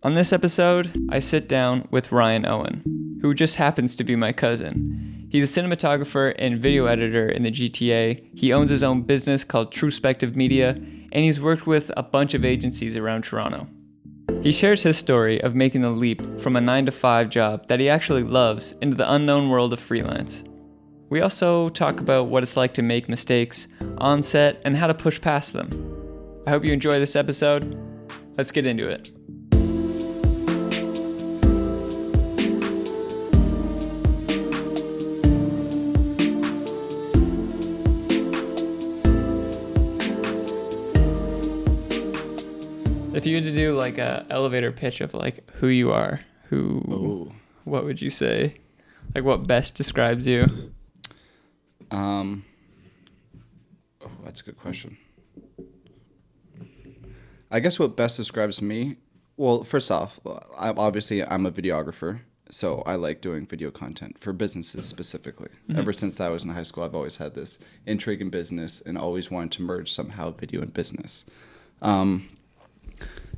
On this episode, I sit down with Ryan Owen, who just happens to be my cousin. He's a cinematographer and video editor in the GTA. He owns his own business called Truspective Media, and he's worked with a bunch of agencies around Toronto. He shares his story of making the leap from a 9-to-5 job that he actually loves into the unknown world of freelance. We also talk about what it's like to make mistakes on set and how to push past them. I hope you enjoy this episode. Let's get into it. If you had to do like a elevator pitch of like who you are, what would you say? Like what best describes you? That's a good question. I guess what best describes me, well, first off, I'm a videographer, so I like doing video content for businesses specifically. Mm-hmm. Ever since I was in high school, I've always had this intrigue in business and always wanted to merge somehow video and business.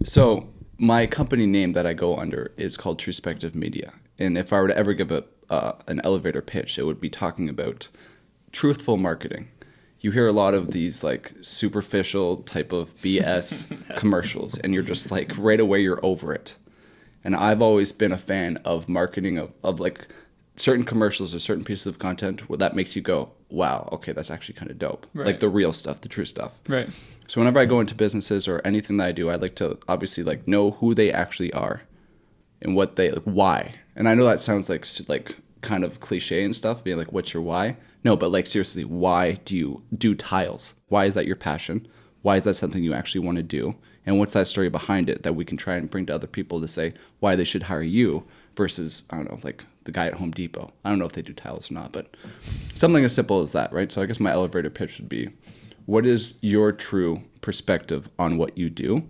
So my company name that I go under is called Truspective Media. And if I were to ever give an elevator pitch, it would be talking about truthful marketing. You hear a lot of these like superficial type of BS commercials, and you're just like right away you're over it. And I've always been a fan of marketing of like certain commercials or certain pieces of content where that makes you go, wow, okay, that's actually kind of dope. Right. Like the real stuff, the true stuff. Right. So whenever I go into businesses or anything that I do, I like to obviously like know who they actually are and what they like, why. And I know that sounds like kind of cliche and stuff, being like, what's your why? No, but like seriously, why do you do tiles? Why is that your passion? Why is that something you actually want to do? And what's that story behind it that we can try and bring to other people to say why they should hire you versus, I don't know, like the guy at Home Depot. I don't know if they do tiles or not, but something as simple as that, right? So I guess my elevator pitch would be, what is your true perspective on what you do?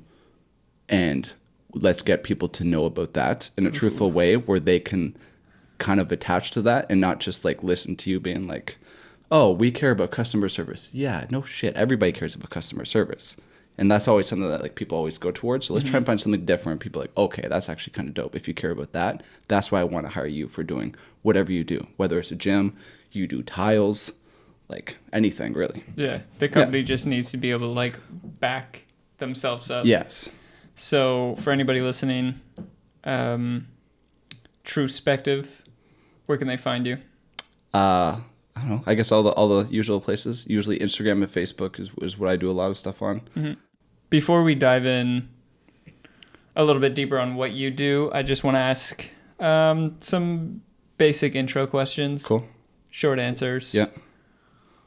And let's get people to know about that in a truthful way where they can kind of attach to that and not just like listen to you being like, oh, we care about customer service. Yeah, no shit. Everybody cares about customer service. And that's always something that like people always go towards. So let's try and find something different. People are like, okay, that's actually kind of dope. If you care about that, that's why I want to hire you for doing whatever you do. Whether it's a gym, you do tiles, like anything really. Yeah, the company just needs to be able to like back themselves up. Yes. So for anybody listening, Truspective, where can they find you? I don't know. I guess all the usual places. Usually Instagram and Facebook is what I do a lot of stuff on. Mm-hmm. Before we dive in a little bit deeper on what you do, I just want to ask some basic intro questions. Cool. Short answers. Yeah.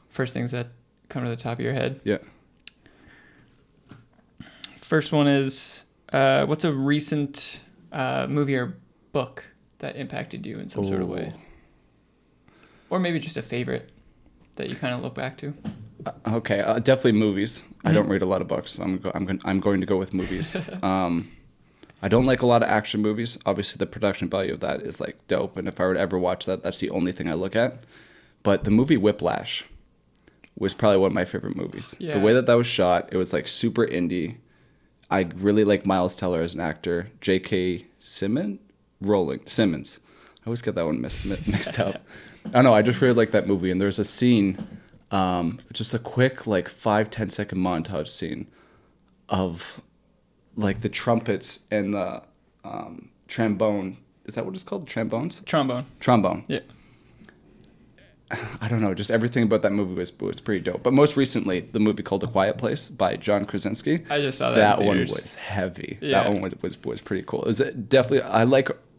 First things that come to the top of your head. Yeah. First one is, what's a recent movie or book that impacted you in some sort of way? Or maybe just a favorite that you kind of look back to. Okay, definitely movies. Mm-hmm. I don't read a lot of books. I'm going to go with movies. I don't like a lot of action movies. Obviously, the production value of that is like dope. And if I were to ever watch that, that's the only thing I look at. But the movie Whiplash was probably one of my favorite movies. Yeah. The way that was shot, it was like super indie. I really like Miles Teller as an actor. J.K. Simmons. I always get that one mixed up. I don't know. I just really like that movie. And there's a scene, just a quick like 5-10 second montage scene of like the trumpets and the trombone. Is that what it's called? Trombones? Trombone. Yeah. I don't know. Just everything about that movie was pretty dope. But most recently, the movie called A Quiet Place by John Krasinski. I just saw that. That one was heavy. Yeah. That one was pretty cool. Is it definitely? I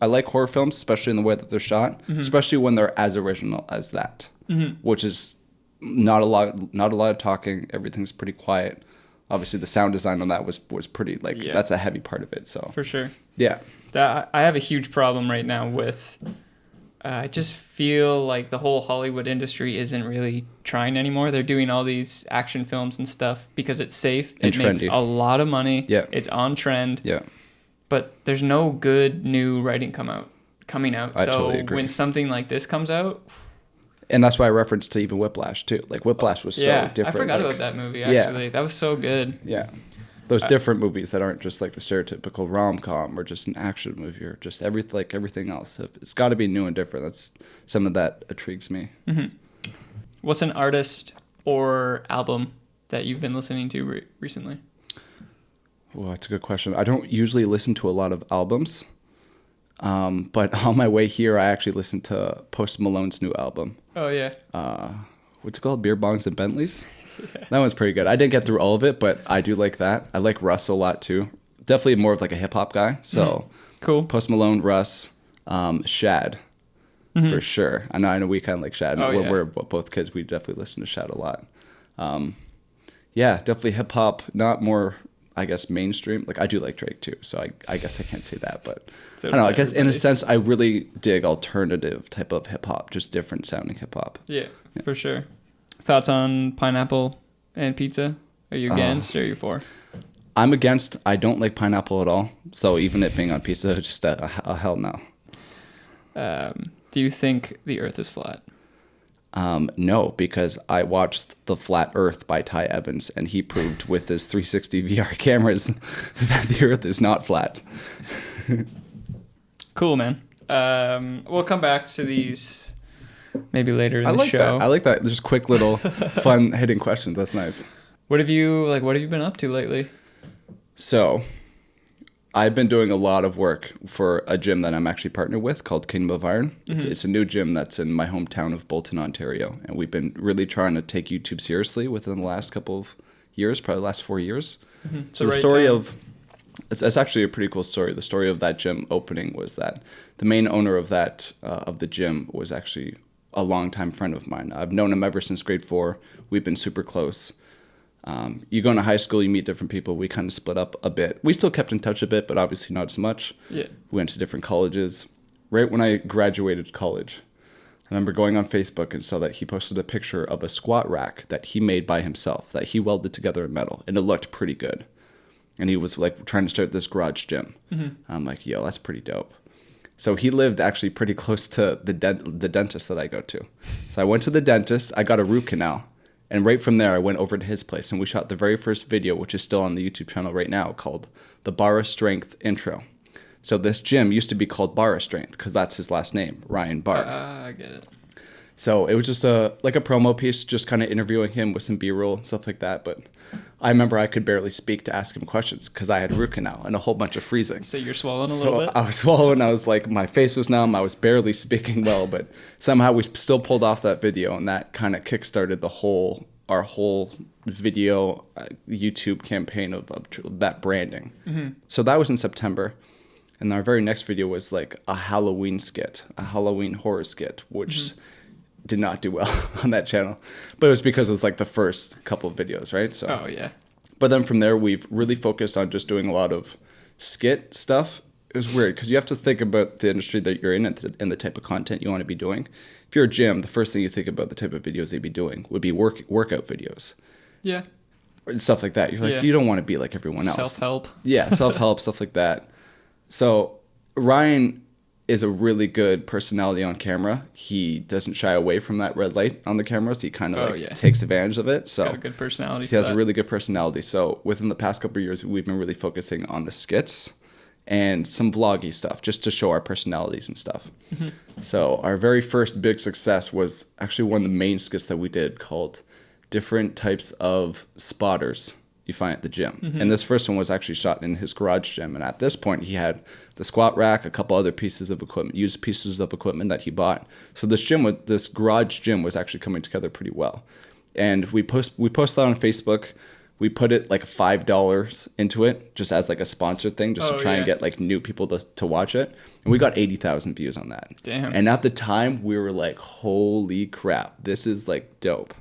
like horror films, especially in the way that they're shot, especially when they're as original as that, which is not a lot of talking. Everything's pretty quiet. Obviously, the sound design on that was pretty that's a heavy part of it. So for sure, yeah. That I have a huge problem right now with. I just feel like the whole Hollywood industry isn't really trying anymore. They're doing all these action films and stuff because it's safe. And it makes a lot of money. Yeah. It's on trend. Yeah. But there's no good new writing coming out. I totally agree. When something like this comes out, And that's why I referenced to even Whiplash too. Like Whiplash was so different. I forgot about that movie actually. Yeah. That was so good. Yeah. Those different movies that aren't just like the stereotypical rom-com or just an action movie or just everything else. It's got to be new and different. That's some of that intrigues me. Mm-hmm. What's an artist or album that you've been listening to recently? Well, that's a good question. I don't usually listen to a lot of albums, but on my way here, I actually listened to Post Malone's new album. Oh, yeah. What's it called? Beer Bongs and Bentleys? Yeah. That one's pretty good. I didn't get through all of it, but I do like that. I like Russ a lot, too. Definitely more of like a hip-hop guy. So cool. Post Malone, Russ, Shad, for sure. I know we kind of like Shad. When we're both kids, we definitely listen to Shad a lot. Yeah, definitely hip-hop, not more... I guess mainstream. Like I do like Drake too, so I guess I can't say that, but I don't know. I guess in a sense, I really dig alternative type of hip hop, just different sounding hip hop. Yeah, for sure. Thoughts on pineapple and pizza? Are you against or are you for? I'm against. I don't like pineapple at all. So even it being on pizza, just a hell no. Do you think the Earth is flat? No, because I watched The Flat Earth by Ty Evans, and he proved with his 360 VR cameras that the Earth is not flat. Cool, man. We'll come back to these maybe later in the show. I like that. Just quick little fun hitting questions. That's nice. What have you been up to lately? So, I've been doing a lot of work for a gym that I'm actually partnered with called Kingdom of Iron. It's a new gym that's in my hometown of Bolton, Ontario. And we've been really trying to take YouTube seriously within the last couple of years, probably the last 4 years. So the story of... It's actually a pretty cool story. The story of that gym opening was that the main owner of that of the gym was actually a longtime friend of mine. I've known him ever since grade 4. We've been super close. You go into high school, you meet different people. We kind of split up a bit. We still kept in touch a bit, but obviously not as much. Yeah. We went to different colleges. Right when I graduated college, I remember going on Facebook and saw that he posted a picture of a squat rack that he made by himself, that he welded together in metal, and it looked pretty good. And he was like trying to start this garage gym. I'm like, yo, that's pretty dope. So he lived actually pretty close to the dentist that I go to. So I went to the dentist. I got a root canal. And right from there, I went over to his place, and we shot the very first video, which is still on the YouTube channel right now, called the Bara Strength Intro. So this gym used to be called Bara Strength because that's his last name, Ryan Bara. I get it. So it was just a promo piece, just kind of interviewing him with some B-roll and stuff like that. But I remember I could barely speak to ask him questions because I had root canal and a whole bunch of freezing. So you're swallowing a little bit? I was swallowing. I was like, my face was numb. I was barely speaking well, but somehow we still pulled off that video, and that kind of kickstarted our whole video YouTube campaign of that branding. So that was in September. And our very next video was like a Halloween skit, a Halloween horror skit, which did not do well on that channel. But it was because it was like the first couple of videos, right? So. Oh, yeah. But then from there, we've really focused on just doing a lot of skit stuff. It was weird because you have to think about the industry that you're in and the type of content you want to be doing. If you're a gym, the first thing you think about the type of videos they'd be doing would be workout videos. Yeah. And stuff like that. You're like, you don't want to be like everyone else. Self-help. Yeah, self-help, stuff like that. So Ryan is a really good personality on camera. He doesn't shy away from that red light on the cameras. He kind of takes advantage of it. So got a good personality. He has a really good personality. So within the past couple of years, we've been really focusing on the skits and some vloggy stuff just to show our personalities and stuff. So our very first big success was actually one of the main skits that we did called Different Types of Spotters You Find at the Gym. And this first one was actually shot in his garage gym. And at this point, he had the squat rack, a couple other pieces of equipment, used pieces of equipment that he bought. So this garage gym was actually coming together pretty well. And we posted that on Facebook. We put it like $5 into it just as like a sponsored thing just to try and get like new people to watch it. And we got 80,000 views on that. Damn. And at the time we were like, holy crap, this is like dope.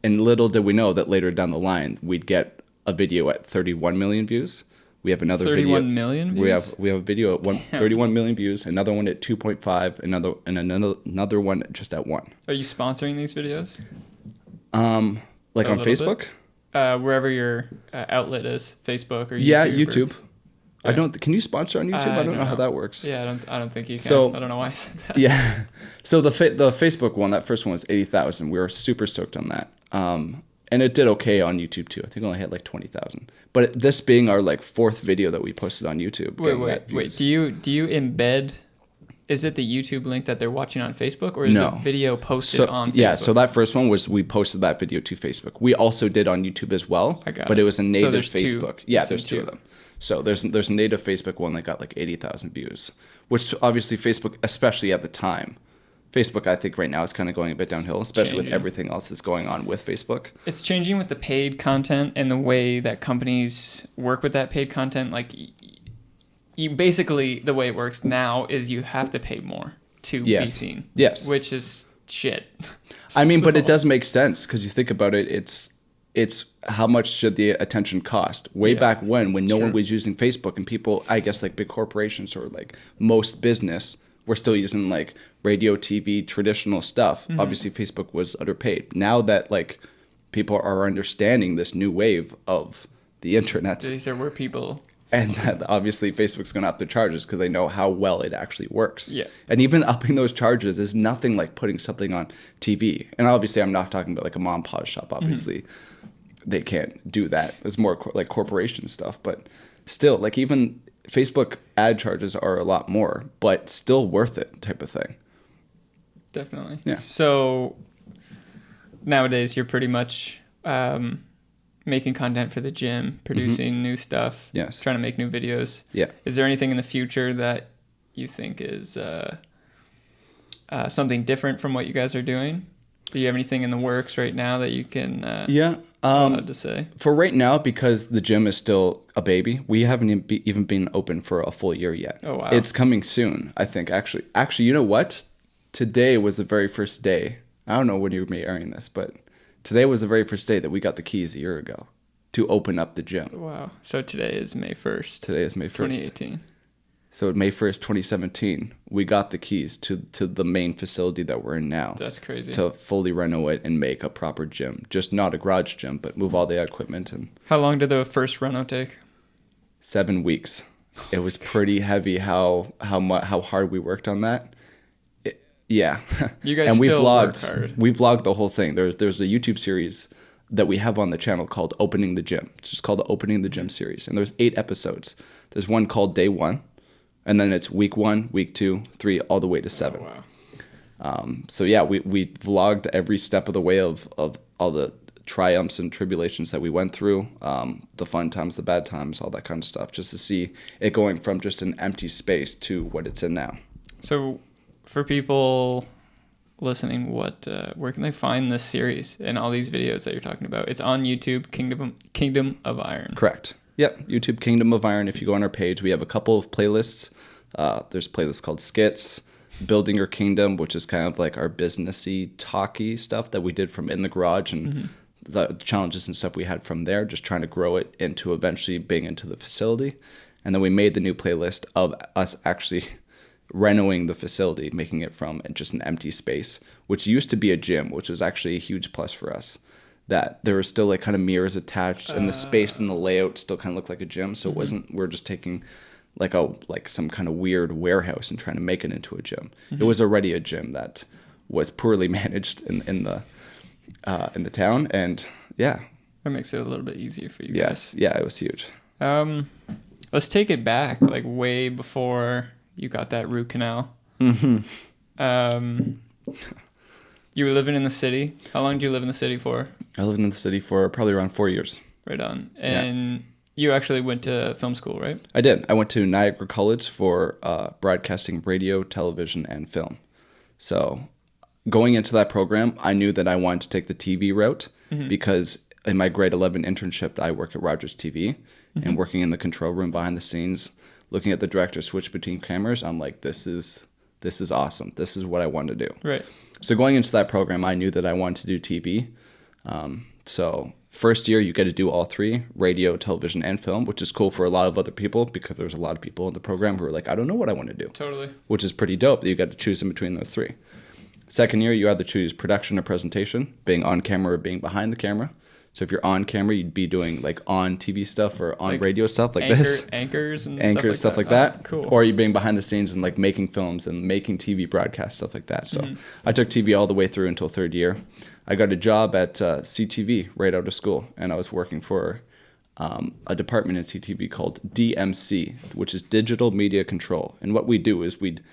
And little did we know that later down the line we'd get a video at 31 million views. We have another 31 million views? We have a video at 31 million views, another one at 2.5, another one just at 1. Are you sponsoring these videos? Like on Facebook? Bit? Wherever your outlet is, Facebook or YouTube. Yeah, YouTube. Yeah. Can you sponsor on YouTube? I don't know how that works. Yeah, I don't think you can. So, I don't know why I said that. Yeah. So the Facebook one, that first one was 80,000. We were super stoked on that. And it did okay on YouTube too. I think it only had like 20,000. But this being our like 4th video that we posted on YouTube. Wait. Do you embed? Is it the YouTube link that they're watching on Facebook, or is it video posted on Facebook? Yeah, so that first one was we posted that video to Facebook. We also did on YouTube as well, but it was a native Facebook. Yeah, there's two of them. So there's a native Facebook one that got like 80,000 views, which obviously Facebook, especially at the time, Facebook, I think right now is kind of going a bit downhill, especially with everything else that's going on with Facebook. It's changing with the paid content and the way that companies work with that paid content. Like, you basically, the way it works now is you have to pay more to be seen. Yes. Which is shit. I mean, but it does make sense because you think about it, it's how much should the attention cost? Way back when no one was using Facebook and people, I guess like big corporations or like most business, we're still using like radio, TV, traditional stuff. Mm-hmm. Obviously, Facebook was underpaid. Now that like people are understanding this new wave of the internet. These are where people... And that obviously Facebook's going to up their charges because they know how well it actually works. Yeah. And even upping those charges is nothing like putting something on TV. And obviously I'm not talking about like a mom and pop shop. Obviously they can't do that. It's more like corporation stuff. But still, like even... Facebook ad charges are a lot more, but still worth it type of thing. Definitely. Yeah. So nowadays you're pretty much making content for the gym, producing new stuff, trying to make new videos. Yeah. Is there anything in the future that you think is something different from what you guys are doing? Do you have anything in the works right now that you can allowed to say? For right now, because the gym is still a baby, we haven't even been open for a full year yet. Oh, wow. It's coming soon, I think, actually. Actually, you know what? Today was the very first day. I don't know when you may airing this, but today was the very first day that we got the keys a year ago to open up the gym. Wow. So today is May 1st. Today is May 1st. 2018. So May 1st, 2017, we got the keys to the main facility that we're in now. That's crazy. To fully renovate and make a proper gym. Just not a garage gym, but move all the equipment. And how long did the first reno take? 7 weeks. It was pretty heavy how hard we worked on that. Yeah. You guys and still worked hard. We vlogged the whole thing. There's a YouTube series that we have on the channel called Opening the Gym. It's just called the Opening the Gym series. And there's 8 episodes. There's one called Day 1. And then it's week 1, week 2, 3, all the way to 7. Oh, wow. So yeah, we vlogged every step of the way of all the triumphs and tribulations that we went through, the fun times, the bad times, all that kind of stuff, just to see it going from just an empty space to what it's in now. So for people listening, where can they find this series and all these videos that you're talking about? It's on YouTube, Kingdom of Iron. Correct. Yep, YouTube Kingdom of Iron. If you go on our page, we have a couple of playlists. There's a playlist called Skits, Building Your Kingdom, which is kind of like our businessy, talky stuff that we did from in the garage and the challenges and stuff we had from there, just trying to grow it into eventually being into the facility. And then we made the new playlist of us actually renovating the facility, making it from just an empty space, which used to be a gym, which was actually a huge plus for us. That there were still like kind of mirrors attached and the space and the layout still kind of looked like a gym. So it wasn't, we're just taking like some kind of weird warehouse and trying to make it into a gym. It was already a gym that was poorly managed in the town. And yeah. That makes it a little bit easier for you guys. Yes. Yeah, it was huge. Let's take it back like way before you got that root canal. You were living in the city. How long did you live in the city for? I lived in the city for probably around 4 years. Right on. And you actually went to film school, right? I did. I went to Niagara College for broadcasting radio, television, and film. So going into that program, I knew that I wanted to take the TV route because in my grade 11 internship, I worked at Rogers TV and working in the control room behind the scenes, looking at the director switch between cameras. I'm like, this is awesome. This is what I want to do. Right. So going into that program, I knew that I wanted to do TV. So first year, you get to do all 3, radio, television, and film, which is cool for a lot of other people because there's a lot of people in the program who are like, I don't know what I want to do. Totally. Which is pretty dope that you got to choose in between those 3. Second year, you either choose production or presentation, being on camera or being behind the camera. So if you're on camera, you'd be doing like on TV stuff or on Like radio stuff like this. Anchors and Stuff like that. Oh, cool. Or you being behind the scenes and like making films and making TV broadcasts, stuff like that. So I took TV all the way through until third year. I got a job at CTV right out of school, and I was working for a department in CTV called DMC, which is Digital Media Control. And what we do is we'd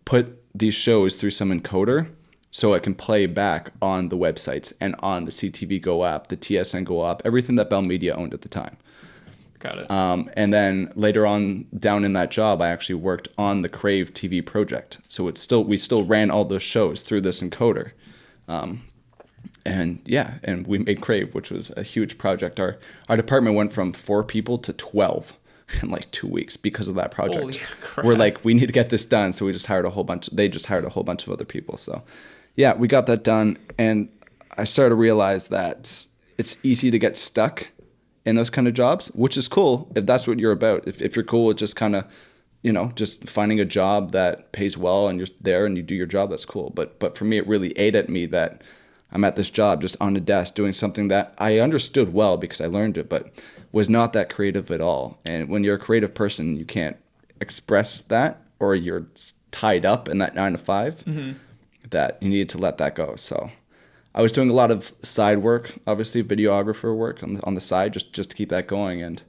put these shows through some encoder so it can play back on the websites and on the CTV Go app, the TSN Go app, everything that Bell Media owned at the time. Got it. And then later on down in that job, I actually worked on the Crave TV project. So we still ran all those shows through this encoder. And we made Crave, which was a huge project. Our department went from 4 people to 12 in like 2 weeks because of that project. Holy crap. We're like, we need to get this done. So they just hired a whole bunch of other people. So yeah, we got that done. And I started to realize that it's easy to get stuck in those kind of jobs, which is cool if that's what you're about. If you're cool with just kind of, just finding a job that pays well and you're there and you do your job, that's cool. But for me, it really ate at me that I'm at this job just on the desk doing something that I understood well because I learned it, but was not that creative at all. And when you're a creative person, you can't express that, or you're tied up in that 9 to 5, that you need to let that go. So I was doing a lot of side work, obviously videographer work on the side, just to keep that going. And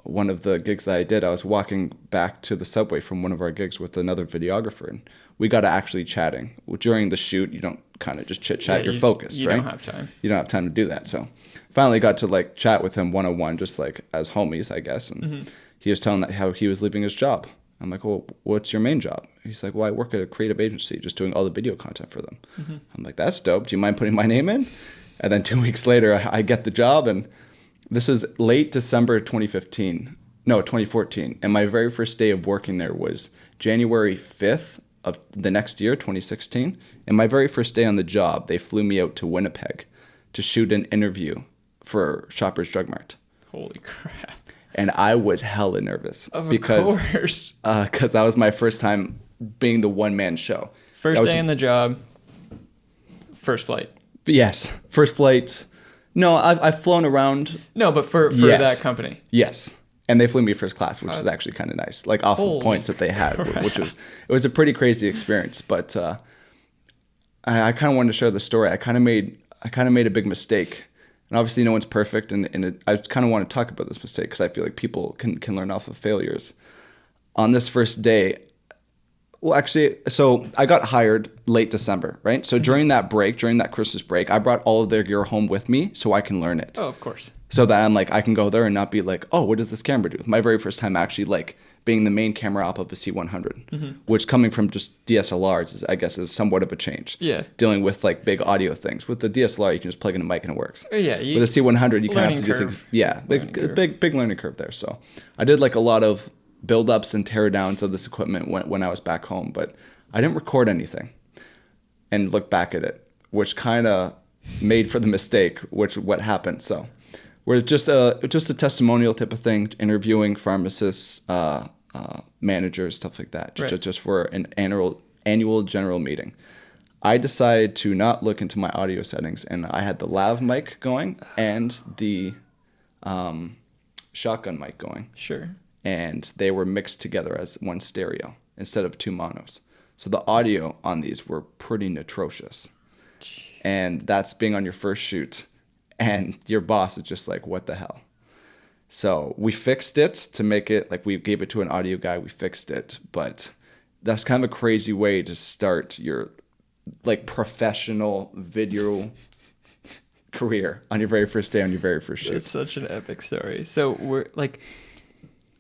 one of the gigs that I did, I was walking back to the subway from one of our gigs with another videographer, and we got to actually chatting. During the shoot, you don't kind of just chit-chat, you're focused, you right? don't have time. You don't have time to do that. So finally got to like chat with him one-on-one, just like as homies, I guess. And he was telling that how he was leaving his job. I'm like, well, what's your main job? He's like, well, I work at a creative agency just doing all the video content for them. I'm like, that's dope. Do you mind putting my name in? And then 2 weeks later, I get the job. And this is late December 2014. And my very first day of working there was January 5th of the next year, 2016. And my very first day on the job, they flew me out to Winnipeg to shoot an interview for Shoppers Drug Mart. Holy crap. And I was hella nervous Of because course. That was my first time being the one-man show. First day on the job, first flight. Yes, first flight. No, I've flown around. No, but for Yes. that company. Yes, and they flew me first class, which was actually kind of nice. Like off of points that they had, which was a pretty crazy experience. But I kind of wanted to share the story. I kind of made a big mistake. And obviously, no one's perfect, and I kind of want to talk about this mistake because I feel like people can learn off of failures. On this first day, well, actually, so I got hired late December, right? So during that Christmas break, I brought all of their gear home with me so I can learn it. Oh, of course. So that I'm like, I can go there and not be like, oh, what does this camera do? My very first time actually like being the main camera op of a C100, which coming from just DSLRs is somewhat of a change. Yeah. Dealing with like big audio things. With the DSLR, you can just plug in a mic and it works. Yeah. With a C100, you kind of have to do things. Yeah, big learning curve there. So I did like a lot of build-ups and tear-downs of this equipment when I was back home, but I didn't record anything and look back at it, which kind of made for the mistake, what happened. So we're just a testimonial type of thing, interviewing pharmacists, managers, stuff like that, just for an annual general meeting. I decided to not look into my audio settings, and I had the lav mic going and the shotgun mic going. Sure. And they were mixed together as one stereo instead of 2 monos. So the audio on these were pretty atrocious. Jeez. And that's being on your first shoot, and your boss is just like, what the hell? So we fixed it to make it, like we gave it to an audio guy, we fixed it, but that's kind of a crazy way to start your like professional video career on your very first day, on your very first shoot. That's such an epic story. So we're like,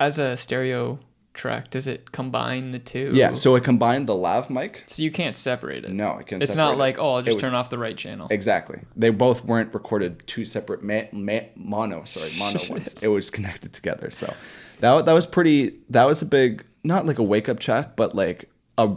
as a stereo track, does it combine the two? Yeah, so it combined the lav mic. So you can't separate it. No, it can't. It's not like, oh, I'll just turn off the right channel. Exactly. They both weren't recorded two separate mono ones. It was connected together. So that was pretty. That was a big, not like a wake up check, but like a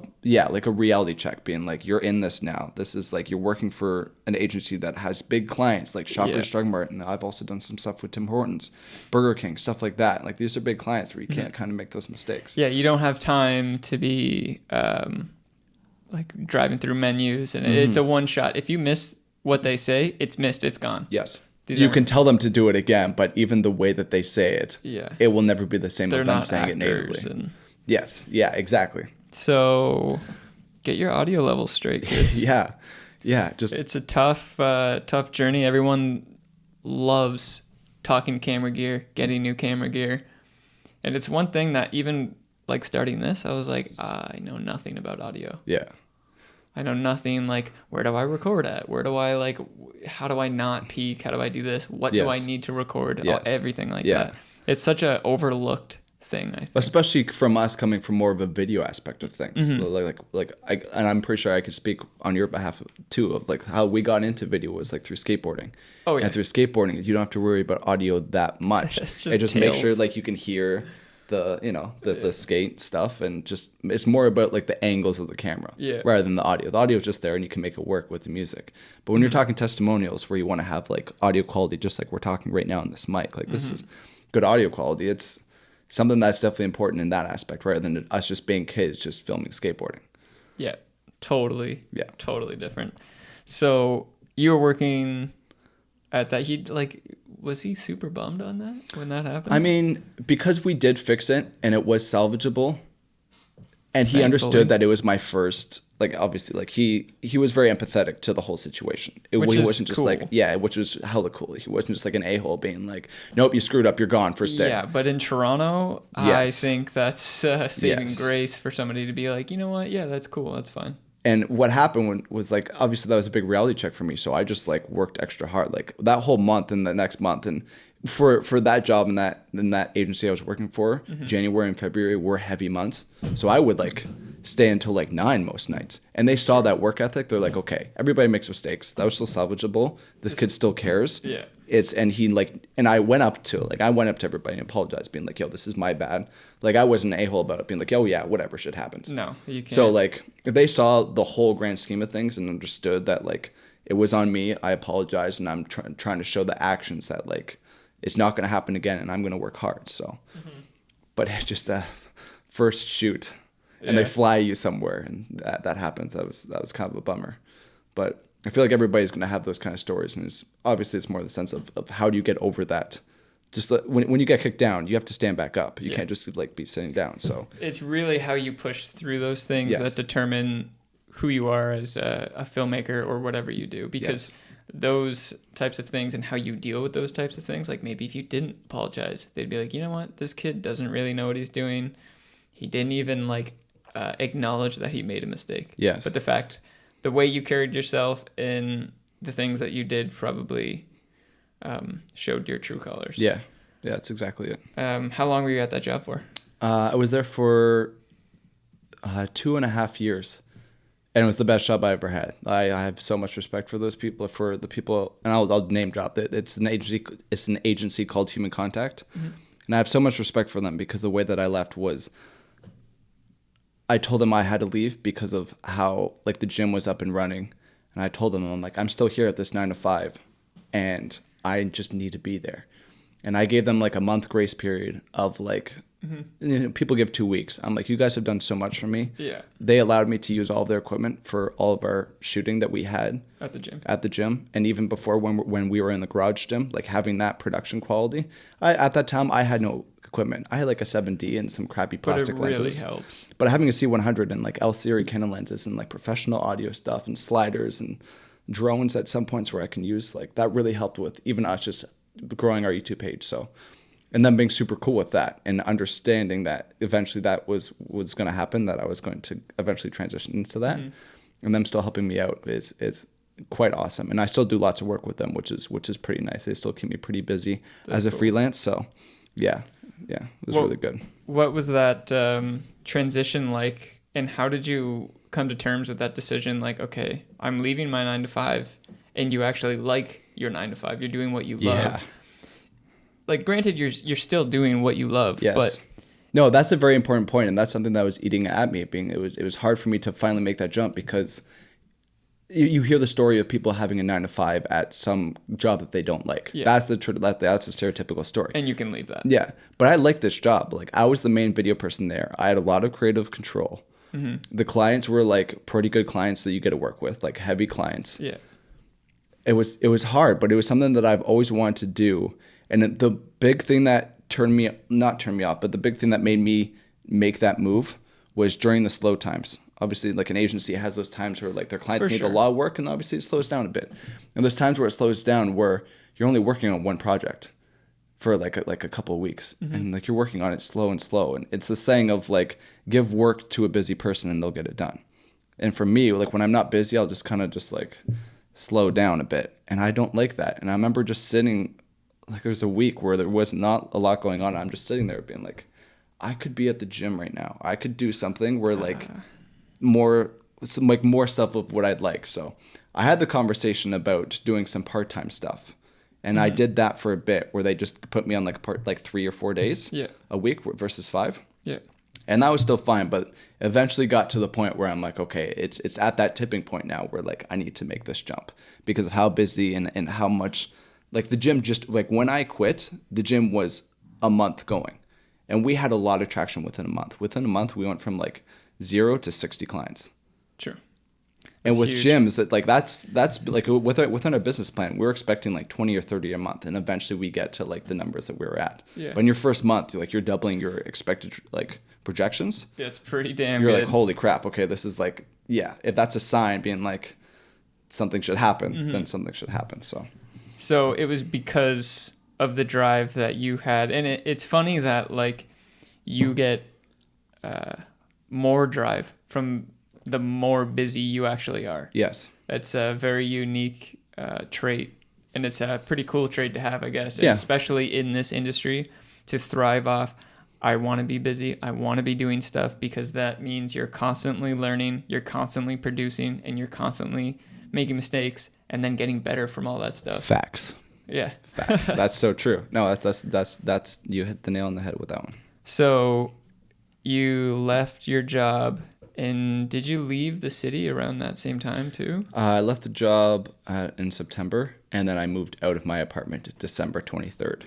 reality check, being like, you're in this now. This is like, you're working for an agency that has big clients like Shoppers Drug Mart, and I've also done some stuff with Tim Hortons, Burger King, stuff like that. Like these are big clients where you can't kind of make those mistakes. Yeah, you don't have time to be like driving through menus, and it's a one shot. If you miss what they say, it's missed, it's gone. Yes. You can tell them to do it again, but even the way that they say it, it will never be the same They're as them not saying it actors natively. Yes. Yeah, exactly. So get your audio levels straight, kids. Yeah. It's a tough journey. Everyone loves talking camera gear, getting new camera gear. And it's one thing that even like starting this, I was like, I know nothing about audio. Yeah. I know nothing, like, where do I record at? Where do I, like, how do I not peak? How do I do this? What do I need to record? Everything like that. It's such a overlooked thing, I think. Especially from us coming from more of a video aspect of things. And I'm pretty sure I could speak on your behalf too, of like how we got into video was like through skateboarding. Oh yeah. And through skateboarding, you don't have to worry about audio that much. It just makes sure like you can hear the skate stuff, and just it's more about like the angles of the camera rather than the audio. The audio is just there and you can make it work with the music. But when you're talking testimonials where you want to have like audio quality, just like we're talking right now on this mic, like this is good audio quality. It's something that's definitely important in that aspect rather than us just being kids just filming skateboarding. Yeah, totally. Yeah, totally different. So you were working at that. Was he super bummed on that when that happened? I mean, because we did fix it and it was salvageable, and he understood that it was my first, like, obviously, like, he was very empathetic to the whole situation. He wasn't just cool. Which was hella cool. He wasn't just like an a-hole being like, nope, you screwed up, you're gone first day. Yeah, but in Toronto, I think that's saving grace for somebody to be like, you know what, yeah, that's cool, that's fine. And what happened was, like, obviously that was a big reality check for me. So I just like worked extra hard, like that whole month and the next month. And for that job and that agency I was working for, January and February were heavy months. So I would like stay until like 9 most nights. And they saw that work ethic. They're like, okay, everybody makes mistakes. That was still salvageable. This kid still cares. Yeah. And I went up to everybody and apologized, being like, yo, this is my bad. Like, I wasn't an a-hole about it, being like, oh yeah, whatever, shit happens. No, you can't. So like, they saw the whole grand scheme of things and understood that like, it was on me. I apologized, and I'm trying to show the actions that like, it's not going to happen again, and I'm going to work hard. So, but it's just a first shoot, and they fly you somewhere, and that happens. That was kind of a bummer, but I feel like everybody's going to have those kind of stories, and it's more the sense of how do you get over that. Just when you get kicked down, you have to stand back up. You can't just like be sitting down. So it's really how you push through those things that determine who you are as a filmmaker or whatever you do, because those types of things and how you deal with those types of things, like maybe if you didn't apologize, they'd be like, you know what, this kid doesn't really know what he's doing. He didn't even like acknowledge that he made a mistake. Yes. But the way you carried yourself and the things that you did probably showed your true colors. Yeah, that's exactly it. How long were you at that job for? I was there for 2.5 years, and it was the best job I ever had. I have so much respect for those people, for the people, and I'll name drop it. It's an agency called Human Contact, and I have so much respect for them because the way that I left was, I told them I had to leave because of how like the gym was up and running, and I told them, I'm like, I'm still here at this 9 to 5, and I just need to be there. And I gave them like a month grace period of like, people give 2 weeks. I'm like, you guys have done so much for me. Yeah. They allowed me to use all of their equipment for all of our shooting that we had at the gym. And even before when we were in the garage gym, like having that production quality, at that time I had no equipment. I had like a 7D and some crappy plastic lenses. But it really helps. But having a C100 and like L-series Canon lenses and like professional audio stuff and sliders and drones at some points where I can use, like, that really helped with even us just growing our YouTube page. So, and then being super cool with that and understanding that eventually that was going to happen, that I was going to eventually transition into that, and them still helping me out is quite awesome. And I still do lots of work with them, which is pretty nice. They still keep me pretty busy as a freelance. So yeah, it was really good. What was that transition like, and how did you come to terms with that decision? Like, okay, I'm leaving my 9 to 5, and you actually like your 9 to 5. You're doing what you love. Like, granted, you're still doing what you love. Yes. But no, that's a very important point, and that's something that was eating at me. It was hard for me to finally make that jump, because you hear the story of people having a 9 to 5 at some job that they don't like. Yeah. That's the stereotypical story. And you can leave that. Yeah, but I liked this job. Like, I was the main video person there. I had a lot of creative control. The clients were like pretty good clients that you get to work with, like heavy clients. Yeah. it was hard, but it was something that I've always wanted to do. And the big thing that not turned me off, but the big thing that made me make that move was during the slow times. Obviously, like an agency has those times where like their clients need a lot of work, and obviously it slows down a bit. And there's times where it slows down where you're only working on one project for like a couple of weeks, and like you're working on it slow and slow. And it's the saying of like, give work to a busy person and they'll get it done. And for me, like when I'm not busy, I'll just kind of just like slow down a bit, and I don't like that. And I remember just sitting, like there's a week where there was not a lot going on. I'm just sitting there being like, I could be at the gym right now. I could do something where like more stuff of what I'd like. So I had the conversation about doing some part-time stuff, and I did that for a bit where they just put me on like 3 or 4 days a week versus 5. Yeah. And that was still fine, but eventually got to the point where I'm like, okay, it's at that tipping point now where like I need to make this jump because of how busy and how much, like the gym just, like when I quit, the gym was a month going, and we had a lot of traction within a month. Within a month, we went from like 0 to 60 clients. Sure. And with huge. gyms, that like that's like within our business plan, we're expecting like 20 or 30 a month, and eventually we get to like the numbers that we were at. Yeah. But in your first month, you're doubling your expected like projections. Yeah, it's pretty damn You're good. like, holy crap, okay, this is like, yeah, if that's a sign being like something should happen, then something should happen. So it was because of the drive that you had. And it's funny that like you get more drive from the more busy you actually are. Yes. That's a very unique trait. And it's a pretty cool trait to have, I guess. Yeah. Especially in this industry, to thrive off. I want to be busy. I want to be doing stuff, because that means you're constantly learning, you're constantly producing, and you're constantly making mistakes and then getting better from all that stuff. Facts. Yeah. Facts. That's so true. No, that's you hit the nail on the head with that one. So you left your job, and did you leave the city around that same time too? I left the job in September, and then I moved out of my apartment December 23rd.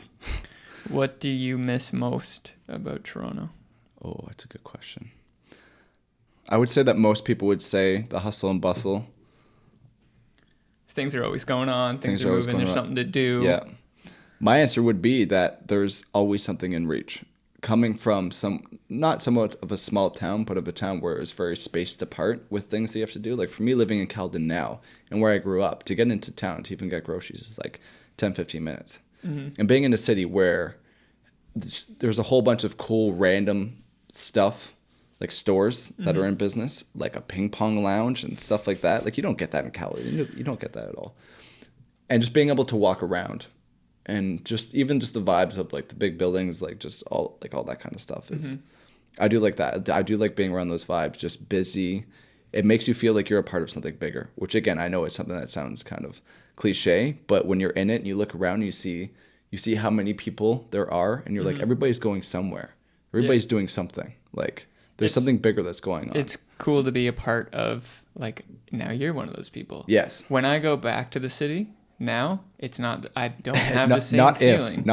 What do you miss most about Toronto? Oh, that's a good question. I would say that most people would say the hustle and bustle. Things are always going on. Things are are always moving. going There's on. something to do. Yeah. My answer would be that there's always something in reach. Coming from not somewhat of a small town, but of a town where it's very spaced apart with things that you have to do. Like for me, living in Caledon now, and where I grew up, to get into town to even get groceries is like 10, 15 minutes. And being in a city where there's a whole bunch of cool random stuff, like stores that are in business, like a ping pong lounge and stuff like that. Like you don't get that in Caledon. You don't get that at all. And just being able to walk around, and just the vibes of like the big buildings, like just all that kind of stuff is, I do like that. I do like being around those vibes, just busy. It makes you feel like you're a part of something bigger, which again, I know it's something that sounds kind of cliche, but when you're in it and you look around, you see how many people there are, and you're like, everybody's going somewhere. Everybody's doing something. Like there's something bigger that's going on. It's cool to be a part of, like, now you're one of those people. Yes. When I go back to the city now, it's not, I don't have the same feeling.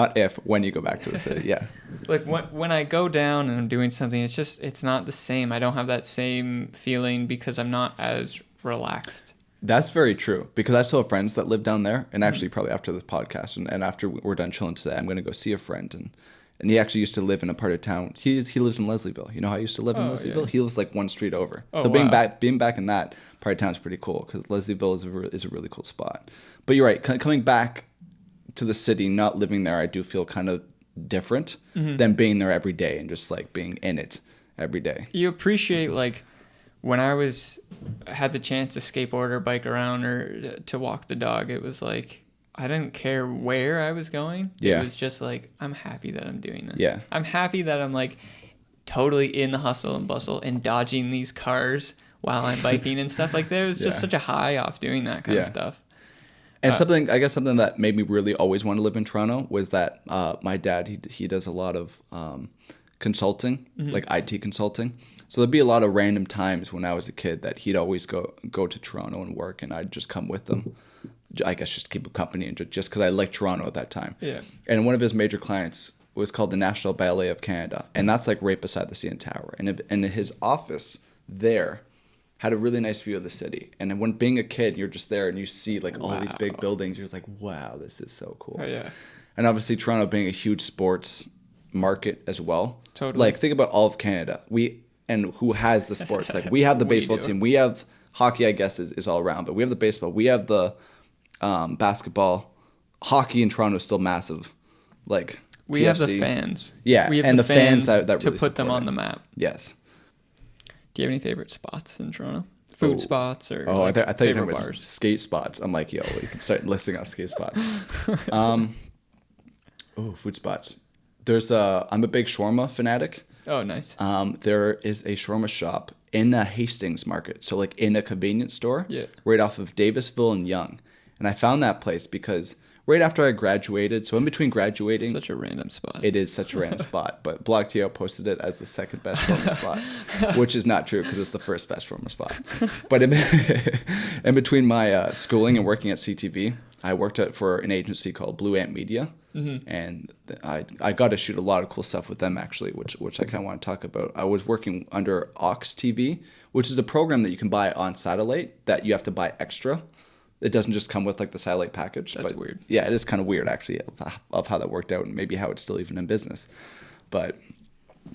When you go back to the city. Yeah. Like when I go down and I'm doing something, it's not the same. I don't have that same feeling because I'm not as relaxed. That's very true, because I still have friends that live down there, and actually probably after this podcast and after we're done chilling today, I'm going to go see a friend, and he actually used to live in a part of town. He lives in Leslieville. You know how I used to live in Leslieville? Yeah. He lives like one street over. So being back in that part of town is pretty cool, because Leslieville is a really cool spot. But you're right, coming back to the city, not living there, I do feel kind of different than being there every day and just like being in it every day. You appreciate, like, when I had the chance to skateboard or bike around or to walk the dog, it was like, I didn't care where I was going. Yeah. It was just like, I'm happy that I'm doing this. Yeah. I'm happy that I'm like totally in the hustle and bustle and dodging these cars while I'm biking and stuff. Like there was just such a high off doing that kind of stuff. And something that made me really always want to live in Toronto was that my dad, he does a lot of consulting, like IT consulting. So there'd be a lot of random times when I was a kid that he'd always go to Toronto and work, and I'd just come with them. I guess just to keep him company, and just because I liked Toronto at that time. Yeah. And one of his major clients was called the National Ballet of Canada, and that's like right beside the CN Tower. And his office there had a really nice view of the city. And then when being a kid, you're just there and you see like all these big Wow. buildings. You're just like, wow, this is so cool. Oh, yeah. And obviously Toronto being a huge sports market as well. Totally. Like think about all of Canada. And who has the sports? Like we have the We baseball do. team. We have hockey, I guess, is all around. But we have the baseball. We have the basketball. Hockey in Toronto is still massive. Like We have the TFC. fans. Yeah, We have and the the fans that to really put them support on it. the map. Yes. Do you have any favorite spots in Toronto? Food spots or Oh, like I thought you were favorite talking about bars? skate spots. I'm like, yo, you can start listing out skate spots. Food spots. I'm a big shawarma fanatic. Oh, nice. There is a shawarma shop in a Hastings market, so like in a convenience store, Yeah. right off of Davisville and Yonge. And I found that place because right after I graduated, so in between graduating, Such a random spot. it is such a random spot, but BlogTO posted it as the second best shawarma spot, which is not true because it's the first best shawarma spot. But in between my schooling and working at CTV, I worked for an agency called Blue Ant Media, and I got to shoot a lot of cool stuff with them actually, which I kind of want to talk about. I was working under Aux TV, which is a program that you can buy on satellite that you have to buy extra. It doesn't just come with like the satellite package. That's but weird. Yeah, it is kind of weird actually of how that worked out and maybe how it's still even in business. But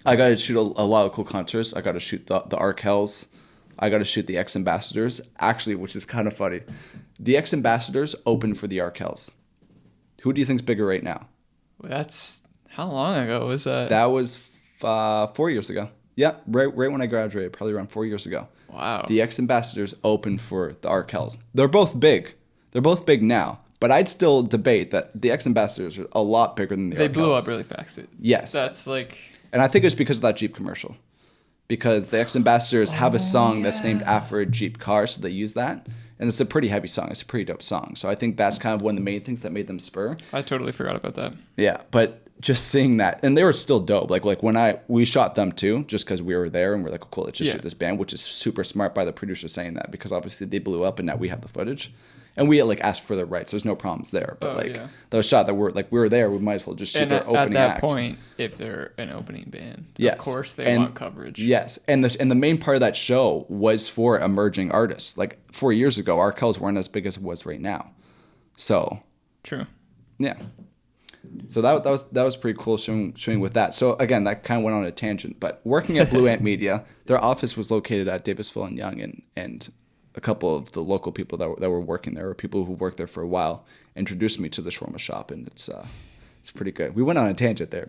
I got to shoot a lot of cool concerts. I got to shoot the Arkells. I got to shoot the X Ambassadors. Actually, which is kind of funny, the X Ambassadors opened for the Arkells. Who do you think's bigger right now? Well, that's how long ago was that? That was 4 years ago. Yeah, right when I graduated, probably around 4 years ago. Wow. The X Ambassadors opened for the Arkells. They're both big. They're both big now. But I'd still debate that the X Ambassadors are a lot bigger than the Arkells. They blew up really fast. Yes. That's like... And I think it's because of that Jeep commercial. Because the X Ambassadors have a song that's named after a Jeep car, so they use that. And it's a pretty heavy song. It's a pretty dope song. So I think that's kind of one of the main things that made them spur. I totally forgot about that. Yeah, but just seeing that, and they were still dope. Like when we shot them too, just because we were there and we're like, oh, cool, let's just shoot this band, which is super smart by the producer saying that because obviously they blew up and now we have the footage, and we like asked for the rights. There's no problems there, but that was shot that we were there. We might as well just shoot their opening at that act. point, if they're an opening band, Yes. of course they want coverage. Yes, and the main part of that show was for emerging artists. Like 4 years ago, Arkells weren't as big as it was right now. So True. yeah. So that was pretty cool showing with that. So again, that kind of went on a tangent. But working at Blue Ant Media, their office was located at Davisville and Yonge, and a couple of the local people that were working there, or people who worked there for a while, introduced me to the shawarma shop, and it's pretty good. We went on a tangent there,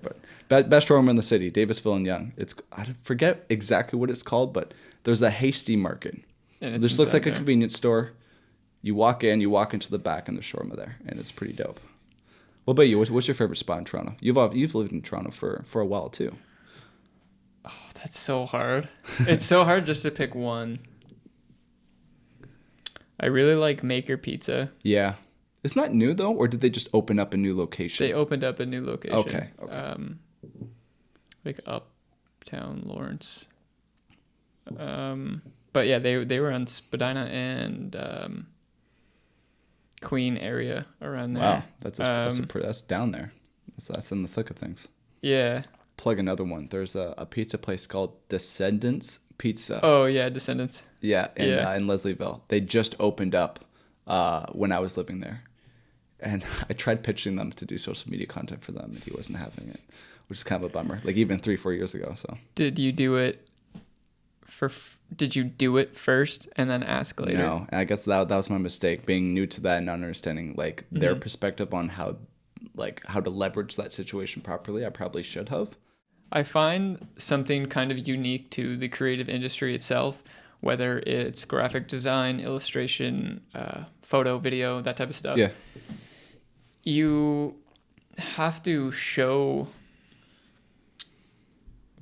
but best shawarma in the city, Davisville and Yonge. I forget exactly what it's called, but there's a Hasty Market. And This looks like a there. convenience store. You walk into the back, and there's shawarma there, and it's pretty dope. What about you? What's your favorite spot in Toronto? You've lived in Toronto for a while too. Oh, that's so hard. It's so hard just to pick one. I really like Maker Pizza. Yeah, it's not new though, or did they just open up a new location? They opened up a new location. Okay. Like Uptown Lawrence. But yeah, they were on Spadina and Queen area around there. Wow, that's down there. That's in the thick of things. Yeah. Plug another one. There's a pizza place called Descendants Pizza. Oh yeah, Descendants. Yeah, in Leslieville. They just opened up when I was living there, and I tried pitching them to do social media content for them, and he wasn't having it, which is kind of a bummer. Like even 3-4 years ago. So Did you do it first and then ask later? no, and I guess that was my mistake, being new to that and not understanding like their perspective on how to leverage that situation properly. I probably should have. I find something kind of unique to the creative industry itself, whether it's graphic design, illustration, photo, video, that type of stuff. Yeah. You have to show,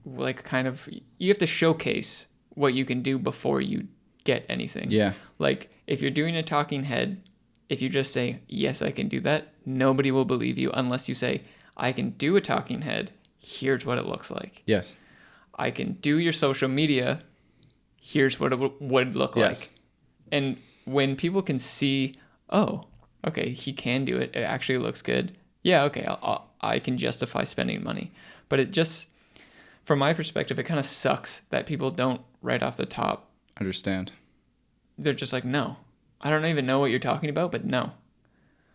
you have to showcase what you can do before you get anything. Yeah. Like, if you're doing a talking head, if you just say, yes, I can do that, nobody will believe you unless you say, I can do a talking head. Here's what it looks like. Yes. I can do your social media. Here's what it would look Yes. like. And when people can see, oh, okay, he can do it. It actually looks good. Yeah, okay, I can justify spending money. But it just, from my perspective, it kind of sucks that people don't right off the top Understand. they're just like, no, I don't even know what you're talking about, but no.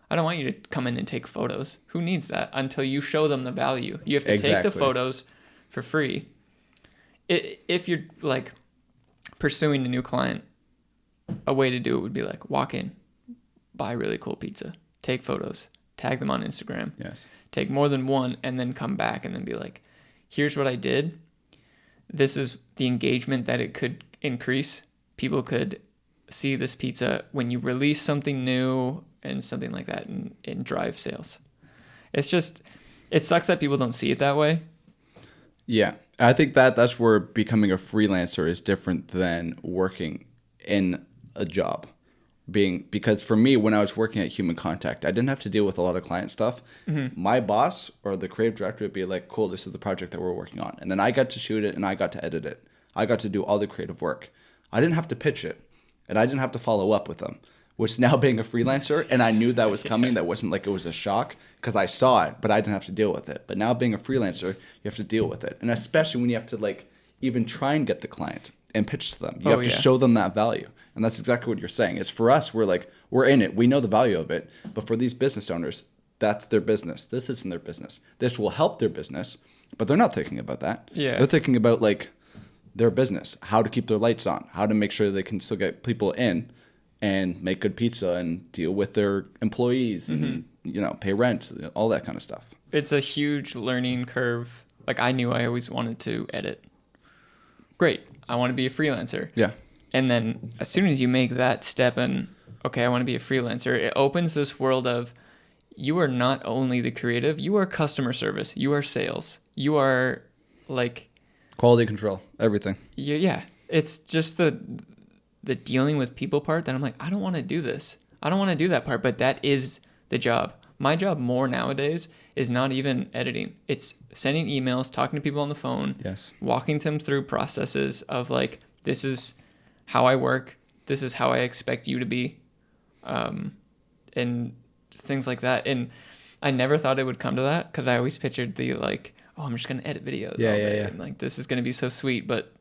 I don't want you to come in and take photos. Who needs that until you show them the value? You have to take the photos for free. If you're like pursuing a new client, a way to do it would be like walk in, buy really cool pizza, take photos, tag them on Instagram. Yes. Take more than one and then come back and then be like, here's what I did. This is the engagement that it could increase. People could see this pizza when you release something new and something like that and drive sales. It's just, it sucks that people don't see it that way. Yeah. I think that's where becoming a freelancer is different than working in a job. Because for me, when I was working at Human Contact, I didn't have to deal with a lot of client stuff. Mm-hmm. My boss or the creative director would be like, cool, this is the project that we're working on. And then I got to shoot it and I got to edit it. I got to do all the creative work. I didn't have to pitch it and I didn't have to follow up with them, which now being a freelancer, and I knew that was coming, that wasn't like it was a shock because I saw it, but I didn't have to deal with it. But now being a freelancer, you have to deal with it. And especially when you have to like even try and get the client and pitch to them. You have to show them that value. And that's exactly what you're saying. It's for us, we're in it. We know the value of it. But for these business owners, that's their business. This isn't their business. This will help their business, but they're not thinking about that. Yeah. They're thinking about like their business, how to keep their lights on, how to make sure they can still get people in and make good pizza and deal with their employees and, pay rent, all that kind of stuff. It's a huge learning curve. Like I knew I always wanted to edit. Great. I want to be a freelancer. Yeah. And then as soon as you make that step and, okay, I want to be a freelancer, it opens this world of you are not only the creative, you are customer service, you are sales, you are like... quality control, everything. Yeah. It's just the dealing with people part that I'm like, I don't want to do this. I don't want to do that part, but that is the job. My job more nowadays is not even editing. It's sending emails, talking to people on the phone, yes, walking them through processes of like, this is how I work. This is how I expect you to be. And things like that. And I never thought it would come to that because I always pictured the like, oh, I'm just going to edit videos all day. And like, this is going to be so sweet, but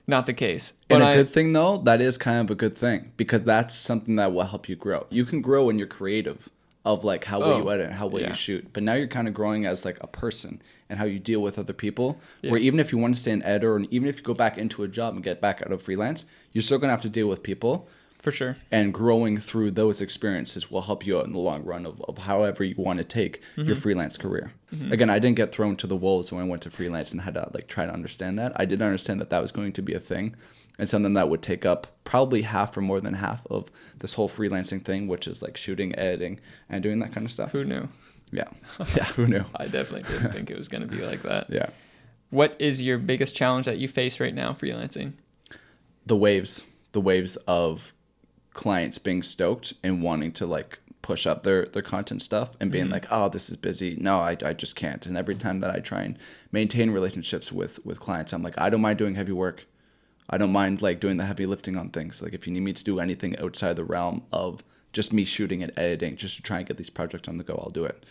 not the case. And a good thing though, that is kind of a good thing because that's something that will help you grow. You can grow when you're creative of like how will you edit and how will you shoot. But now you're kind of growing as like a person and how you deal with other people. Yeah. Where even if you want to stay an editor and even if you go back into a job and get back out of freelance, you're still going to have to deal with people. For sure. And growing through those experiences will help you out in the long run of however you want to take your freelance career. Mm-hmm. Again, I didn't get thrown to the wolves when I went to freelance and had to like try to understand that. I did understand that that was going to be a thing and something that would take up probably half or more than half of this whole freelancing thing, which is like shooting, editing, and doing that kind of stuff. Who knew? Yeah. Yeah, who knew? I definitely didn't think it was going to be like that. Yeah. What is your biggest challenge that you face right now freelancing? The waves of clients being stoked and wanting to like push up their content stuff and being like, oh, this is busy. No, I just can't. And every time that I try and maintain relationships with clients, I'm like, I don't mind doing heavy work. I don't mind like doing the heavy lifting on things. Like if you need me to do anything outside the realm of just me shooting and editing, just to try and get these projects on the go, I'll do it.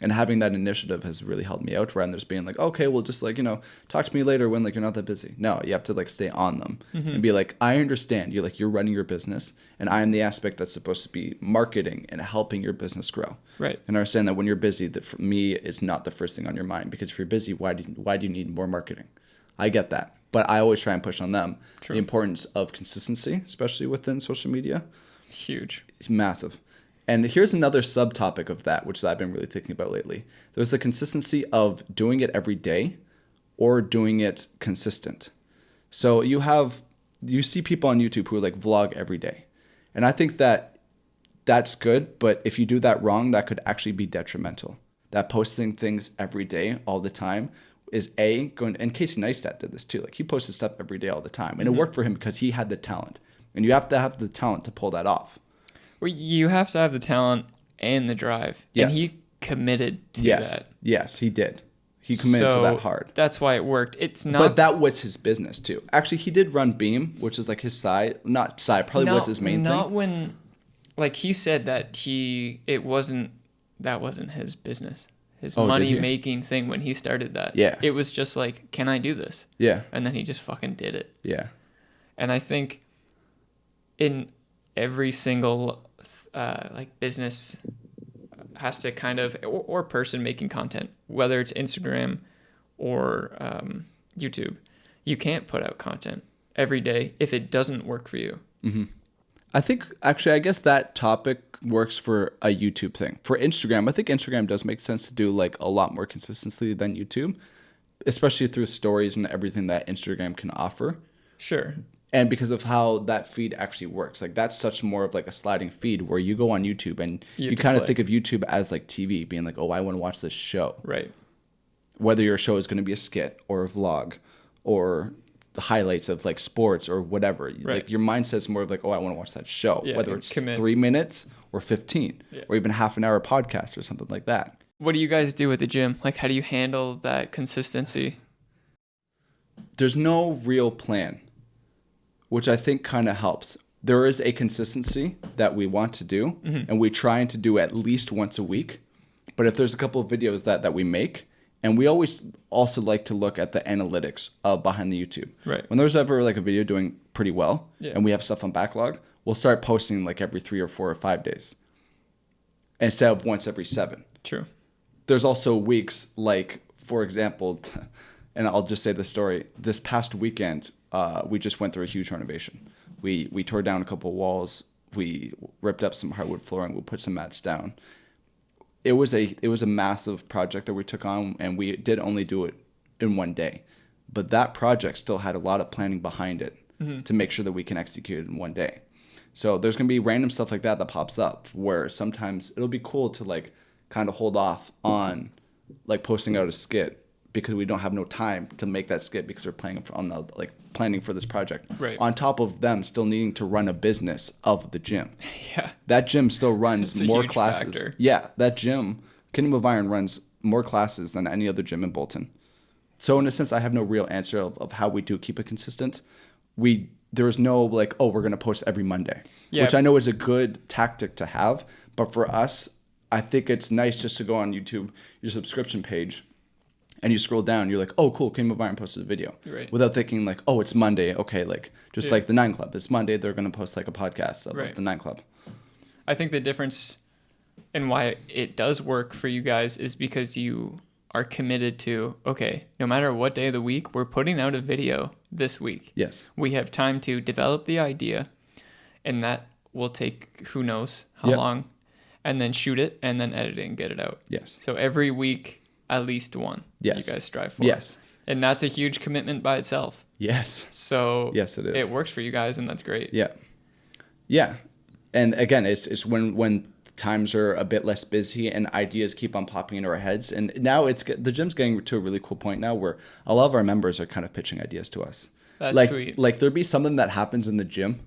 And having that initiative has really helped me out rather than just being like, okay, well, just like, talk to me later when like you're not that busy. No, you have to like stay on them and be like, I understand you're running your business and I am the aspect that's supposed to be marketing and helping your business grow. Right. And I understand that when you're busy, that for me, it's not the first thing on your mind because if you're busy, why do you need more marketing? I get that. But I always try and push on them the importance of consistency, especially within social media. Huge. It's massive. And here's another subtopic of that, which I've been really thinking about lately. There's the consistency of doing it every day or doing it consistent. So you see people on YouTube who like vlog every day. And I think that that's good, but if you do that wrong, that could actually be detrimental. That posting things every day, all the time, is and Casey Neistat did this too. Like he posted stuff every day all the time. And it worked for him because he had the talent. And you have to have the talent to pull that off. Well, you have to have the talent and the drive. Yes. And he committed to that. Yes, he did. He committed to that hard. That's why it worked. It's not. But that was his business too. Actually, he did run Beam, which is like his side. Not side, probably was his main thing. Not when, like he said that that wasn't his business. His money-making thing when he started that. Yeah. It was just like, can I do this? Yeah. And then he just fucking did it. Yeah. And I think in every single like business has to kind of, or person making content, whether it's Instagram or YouTube, you can't put out content every day if it doesn't work for you. I think actually, I guess that topic works for a YouTube thing. For Instagram, I think Instagram does make sense to do like a lot more consistency than YouTube, especially through stories and everything that Instagram can offer. Sure. And because of how that feed actually works, like that's such more of like a sliding feed where you go on YouTube and you kind of think of YouTube as like TV, being like, oh, I want to watch this show. Right. Whether your show is going to be a skit or a vlog or the highlights of like sports or whatever. Right. Like your mindset's more of like, oh, I want to watch that show, Yeah, whether it's commit. 3 minutes or 15 or even half an hour podcast or something like that. What do you guys do at the gym? Like, how do you handle that consistency? There's no real plan, which I think kind of helps. There is a consistency that we want to do, and we try to do at least once a week. But if there's a couple of videos that we make, and we always also like to look at the analytics behind the YouTube. Right. When there's ever like a video doing pretty well, Yeah. and we have stuff on backlog, we'll start posting like every 3 or 4 or 5 days instead of once every 7. True. There's also weeks like, for example, and I'll just say the story. This past weekend, we just went through a huge renovation. We tore down a couple of walls. We ripped up some hardwood flooring. We put some mats down. It was a massive project that we took on, and we did only do it in one day. But that project still had a lot of planning behind it to make sure that we can execute it in one day. So there's going to be random stuff like that pops up where sometimes it'll be cool to like kind of hold off on like posting out a skit because we don't have no time to make that skit because we're planning for this project. Right. On top of them still needing to run a business of the gym. Yeah. That gym still runs It's a more huge classes. factor. Yeah, that gym, Kingdom of Iron, runs more classes than any other gym in Bolton. So in a sense, I have no real answer of how we do keep it consistent. There is no like, oh, we're going to post every Monday, which I know is a good tactic to have. But for us, I think it's nice just to go on YouTube, your subscription page, and you scroll down, you're like, oh, cool, Kingdom of Iron posted a video. Right. Without thinking like, oh, it's Monday. Okay, like just like the 9 Club. It's Monday, they're going to post like a podcast about the 9 Club. I think the difference and why it does work for you guys is because you are committed to, okay, no matter what day of the week, we're putting out a video this week. Yes. We have time to develop the idea, and that will take who knows how long, and then shoot it, and then edit it and get it out. Yes. So every week, at least one. Yes. You guys strive for. Yes. And that's a huge commitment by itself. Yes. So yes, it is. It works for you guys, and that's great. Yeah. Yeah. And again, it's when times are a bit less busy and ideas keep on popping into our heads. And now the gym's getting to a really cool point now where a lot of our members are kind of pitching ideas to us. That's sweet. Like there'd be something that happens in the gym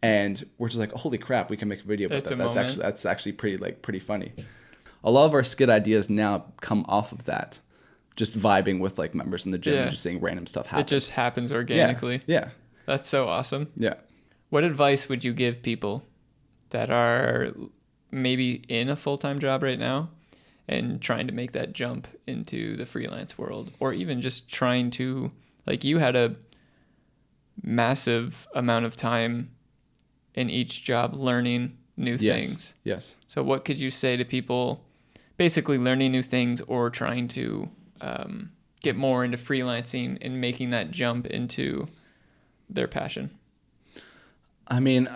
and we're just like, holy crap, we can make a video about that. That's actually pretty funny. A lot of our skit ideas now come off of that. Just vibing with like members in the gym and just seeing random stuff happen. It just happens organically. Yeah. That's so awesome. Yeah. What advice would you give people that are maybe in a full-time job right now and trying to make that jump into the freelance world, or even just trying to, like, you had a massive amount of time in each job learning new things. Yes. So what could you say to people basically learning new things or trying to get more into freelancing and making that jump into their passion? I mean,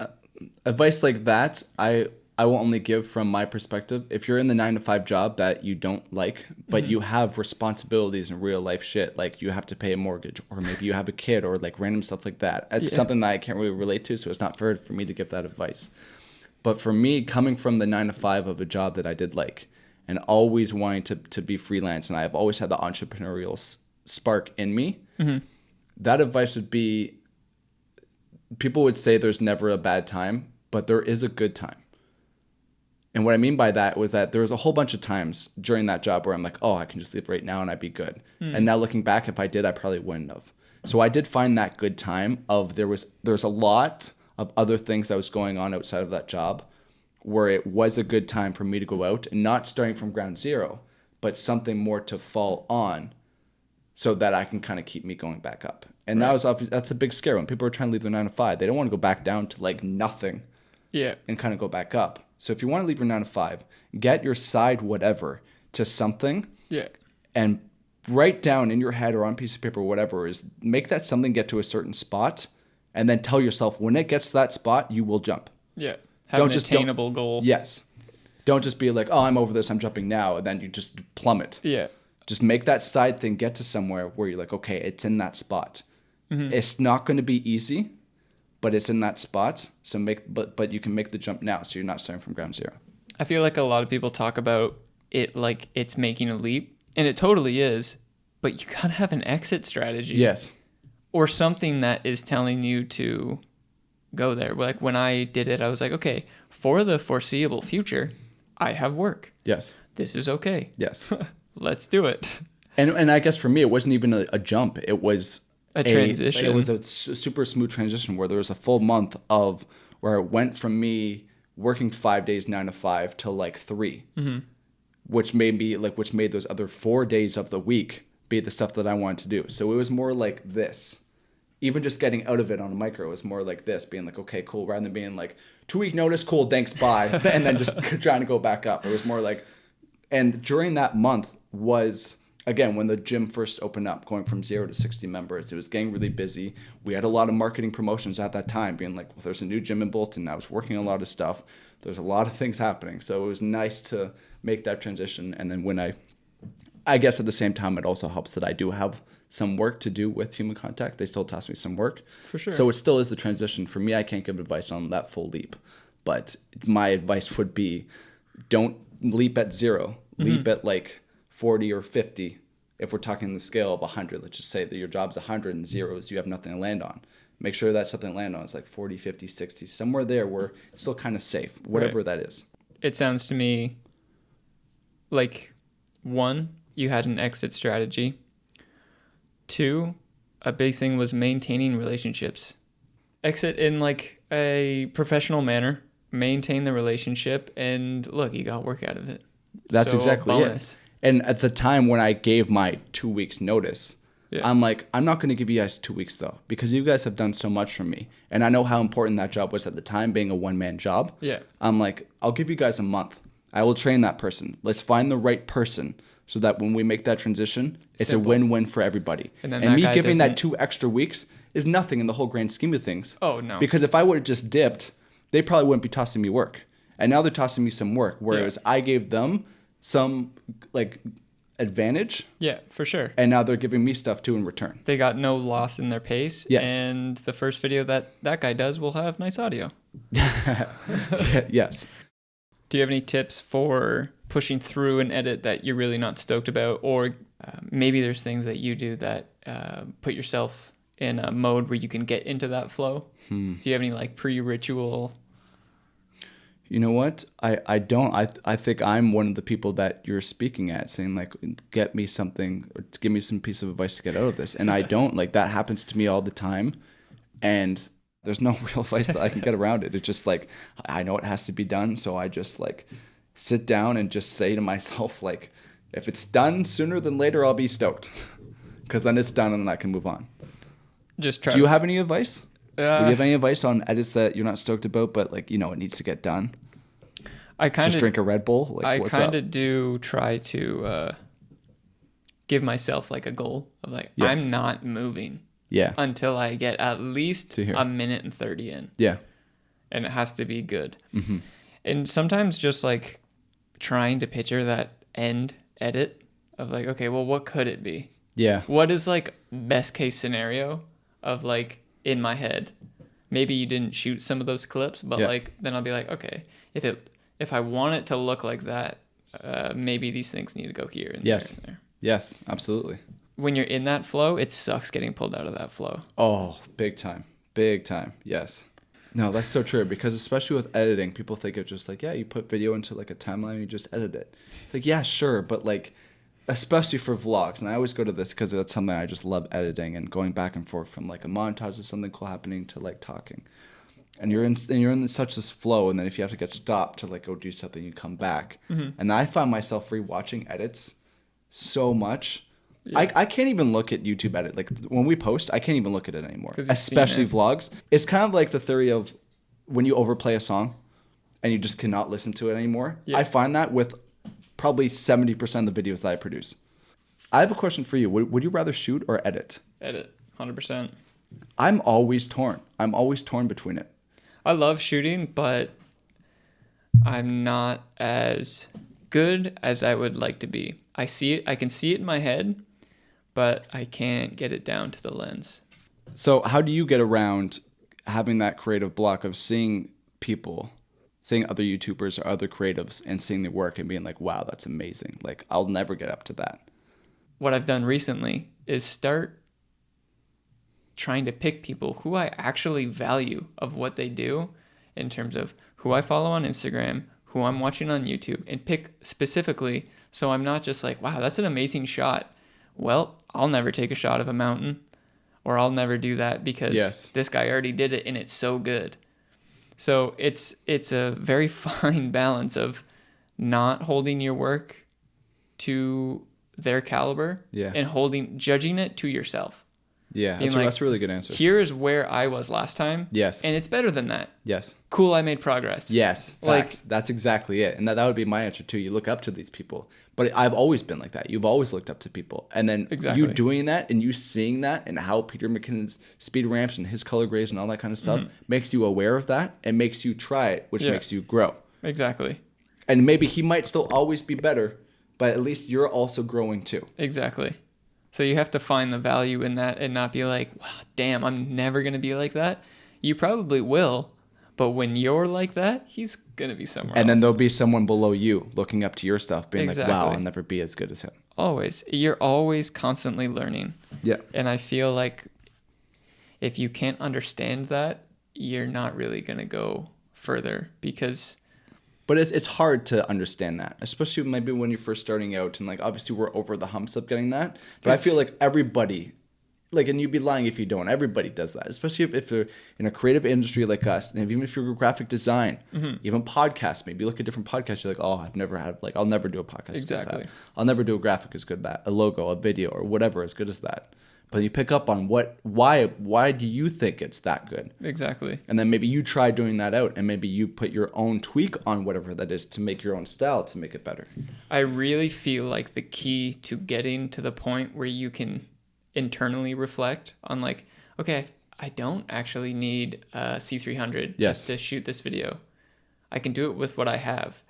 advice like that, I will only give from my perspective. If you're in the 9-to-5 job that you don't like, but you have responsibilities in real life shit, like you have to pay a mortgage, or maybe you have a kid, or like random stuff like that. It's something that I can't really relate to, so it's not fair for me to give that advice. But for me, coming from the 9-to-5 of a job that I did like, and always wanting to be freelance, and I've always had the entrepreneurial spark in me, that advice would be, people would say there's never a bad time, but there is a good time. And what I mean by that was that there was a whole bunch of times during that job where I'm like, oh, I can just leave right now and I'd be good. And now looking back, if I did, I probably wouldn't have. So I did find that good time of there's a lot of other things that was going on outside of that job where it was a good time for me to go out and not starting from ground zero, but something more to fall on so that I can kind of keep me going back up. And that was obviously, that's a big scare when people are trying to leave their 9 to 5. They don't want to go back down to like nothing. Yeah. And kind of go back up. So if you want to leave your 9 to 5, get your side whatever to something. Yeah. And write down in your head or on a piece of paper, whatever is, make that something get to a certain spot, and then tell yourself when it gets to that spot, you will jump. Yeah. Have an attainable goal. Yes. Don't just be like, oh, I'm over this, I'm jumping now, and then you just plummet. Yeah. Just make that side thing get to somewhere where you're like, okay, it's in that spot. Mm-hmm. It's not going to be easy, but it's in that spot. So but you can make the jump now, so you're not starting from ground zero. I feel like a lot of people talk about it like it's making a leap, and it totally is, but you gotta have an exit strategy. Yes. Or something that is telling you to go there. Like when I did it, I was like, okay, for the foreseeable future, I have work. Yes. This is okay. Yes. Let's do it. And I guess for me, it wasn't even a jump. It was a transition. It was a super smooth transition where there was a full month of where it went from me working 5 days, 9 to 5 to like 3, mm-hmm. which made those other 4 days of the week be the stuff that I wanted to do. So it was more like this. Even just getting out of it on a micro was more like this, being like, okay, cool, rather than being like 2 week notice, cool, thanks, bye, and then just trying to go back up. It was more like, and during that month was, again, when the gym first opened up, going from 0 to 60 members, it was getting really busy. We had a lot of marketing promotions at that time, being like, well, there's a new gym in Bolton. I was working on a lot of stuff. There's a lot of things happening. So it was nice to make that transition. And then when I guess at the same time, it also helps that I do have some work to do with human contact. They still task me some work. For sure. So it still is the transition. For me, I can't give advice on that full leap. But my advice would be, don't leap at 0. Mm-hmm. Leap at like 40 or 50. If we're talking the scale of 100, let's just say that your job's 100 and 0s, you have nothing to land on. Make sure that something to land on is like 40, 50, 60, somewhere there where it's still kind of safe, whatever that is. It sounds to me like, 1, you had an exit strategy. 2, a big thing was maintaining relationships. Exit in like a professional manner, maintain the relationship, and look, you got work out of it. That's so exactly it. And at the time when I gave my 2 weeks notice, I'm like, I'm not going to give you guys 2 weeks though, because you guys have done so much for me. And I know how important that job was at the time, being a one-man job. Yeah. I'm like, I'll give you guys a month. I will train that person. Let's find the right person so that when we make that transition, it's a win-win for everybody. And me giving that 2 extra weeks is nothing in the whole grand scheme of things. Oh, no. Because if I would have just dipped, they probably wouldn't be tossing me work. And now they're tossing me some work, whereas I gave them some like advantage. Yeah, for sure. And now they're giving me stuff too in return. They got no loss in their pace. Yes. And the first video that guy does will have nice audio. Yes. Do you have any tips for pushing through an edit that you're really not stoked about? Or maybe there's things that you do that put yourself in a mode where you can get into that flow? Do you have any like pre-ritual? You know what? I don't. I think I'm one of the people that you're speaking at, saying like, get me something or give me some piece of advice to get out of this. And I don't. Like, that happens to me all the time. And there's no real advice that I can get around it. It's just like, I know it has to be done. So I just like sit down and just say to myself, like, if it's done sooner than later, I'll be stoked. Because then it's done and then I can move on. Just try. Do you have any advice? Do you have any advice on edits that you're not stoked about, but like, you know, it needs to get done? I kind of just drink a Red Bull. Like, I kind of do try to give myself like a goal of like, I'm not moving. Yeah. Until I get at least a minute and 30 in. Yeah. And it has to be good. Mm-hmm. And sometimes just like trying to picture that end edit of like, okay, well, what could it be? Yeah. What is like best case scenario of like in my head? Maybe you didn't shoot some of those clips, but like then I'll be like, okay, if I want it to look like that, maybe these things need to go here and there and there. Yes, absolutely. When you're in that flow, it sucks getting pulled out of that flow. Oh, big time. Big time. Yes. No, that's so true, because especially with editing, people think it's just like, yeah, you put video into like a timeline and you just edit it. It's like, yeah, sure, but like, especially for vlogs, and I always go to this because that's something I just love editing and going back and forth from like a montage of something cool happening to like talking. And you're in such this flow, and then if you have to get stopped to like go do something, you come back. Mm-hmm. And I find myself rewatching edits so much I can't even look at YouTube edit. Like when we post, I can't even look at it anymore. 'Cause you've Especially seen it. vlogs. It's kind of like the theory of when you overplay a song and you just cannot listen to it anymore. Yeah. I find that with probably 70% of the videos that I produce. I have a question for you. Would you rather shoot or edit? Edit, 100%. I'm always torn. I'm always torn between it. I love shooting, but I'm not as good as I would like to be. I see it. I can see it in my head, but I can't get it down to the lens. So how do you get around having that creative block of seeing people, seeing other YouTubers or other creatives and seeing their work and being like, wow, that's amazing. Like, I'll never get up to that. What I've done recently is start trying to pick people who I actually value of what they do in terms of who I follow on Instagram, who I'm watching on YouTube, and pick specifically so I'm not just like, wow, that's an amazing shot. Well, I'll never take a shot of a mountain, or I'll never do that because this guy already did it and it's so good. So it's a very fine balance of not holding your work to their caliber and judging it to yourself. Yeah, Being that's a really good answer. Here is where I was last time. Yes. And it's better than that. Yes. Cool, I made progress. Yes, facts. That's exactly it. And that would be my answer too. You look up to these people. But I've always been like that. You've always looked up to people. And then you doing that and you seeing that and how Peter McKinnon's speed ramps and his color grades and all that kind of stuff makes you aware of that and makes you try it, which makes you grow. Exactly. And maybe he might still always be better, but at least you're also growing too. Exactly. So you have to find the value in that and not be like, wow, damn, I'm never going to be like that. You probably will, but when you're like that, he's going to be somewhere else. And then there'll be someone below you looking up to your stuff, being like, wow, I'll never be as good as him. Always. You're always constantly learning. Yeah. And I feel like if you can't understand that, you're not really going to go further because... But it's hard to understand that, especially maybe when you're first starting out. And like, obviously we're over the humps of getting that. But I feel like everybody, like, and you'd be lying if you don't, everybody does that. Especially if you're in a creative industry like us. And even if you're graphic design, even podcasts, maybe you look at different podcasts, you're like, oh, I'll never do a podcast as good as that. I'll never do a graphic as good as that. A logo, a video, or whatever as good as that. But you pick up on why do you think it's that good? Exactly. And then maybe you try doing that out and maybe you put your own tweak on whatever that is to make your own style to make it better. I really feel like the key to getting to the point where you can internally reflect on like, okay, I don't actually need a C300 just to shoot this video. I can do it with what I have.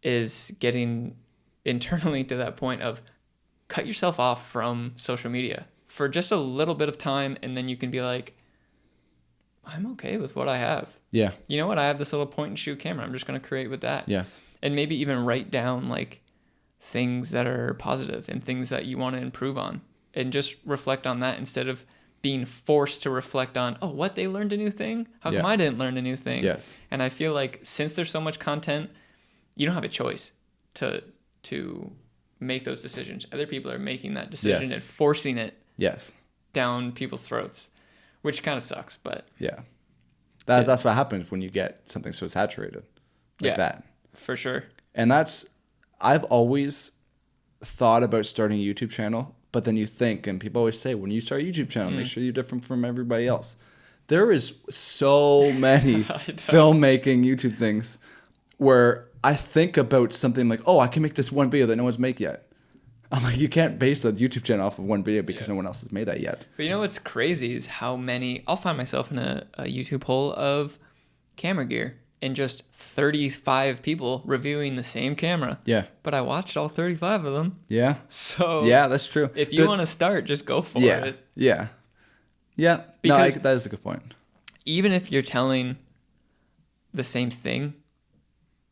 Is getting internally to that point of cut yourself off from social media for just a little bit of time, and then you can be like, I'm okay with what I have. Yeah. You know what? I have this little point and shoot camera. I'm just going to create with that. Yes. And maybe even write down like things that are positive and things that you want to improve on, and just reflect on that instead of being forced to reflect on, oh, what, they learned a new thing? How come I didn't learn a new thing? Yes. And I feel like since there's so much content, you don't have a choice to make those decisions. Other people are making that decision and forcing it down people's throats, which kind of sucks, but that's what happens when you get something so saturated like that. For sure. And I've always thought about starting a YouTube channel, but then you think, and people always say, when you start a YouTube channel, make sure you're different from everybody else. There is so many filmmaking YouTube things where I think about something like, oh, I can make this one video that no one's made yet. I'm like, you can't base a YouTube channel off of one video because no one else has made that yet. But you know what's crazy is how many, I'll find myself in a YouTube hole of camera gear and just 35 people reviewing the same camera. Yeah. But I watched all 35 of them. Yeah. So yeah, that's true. If you want to start, just go for it. Yeah. Yeah. Because that is a good point. Even if you're telling the same thing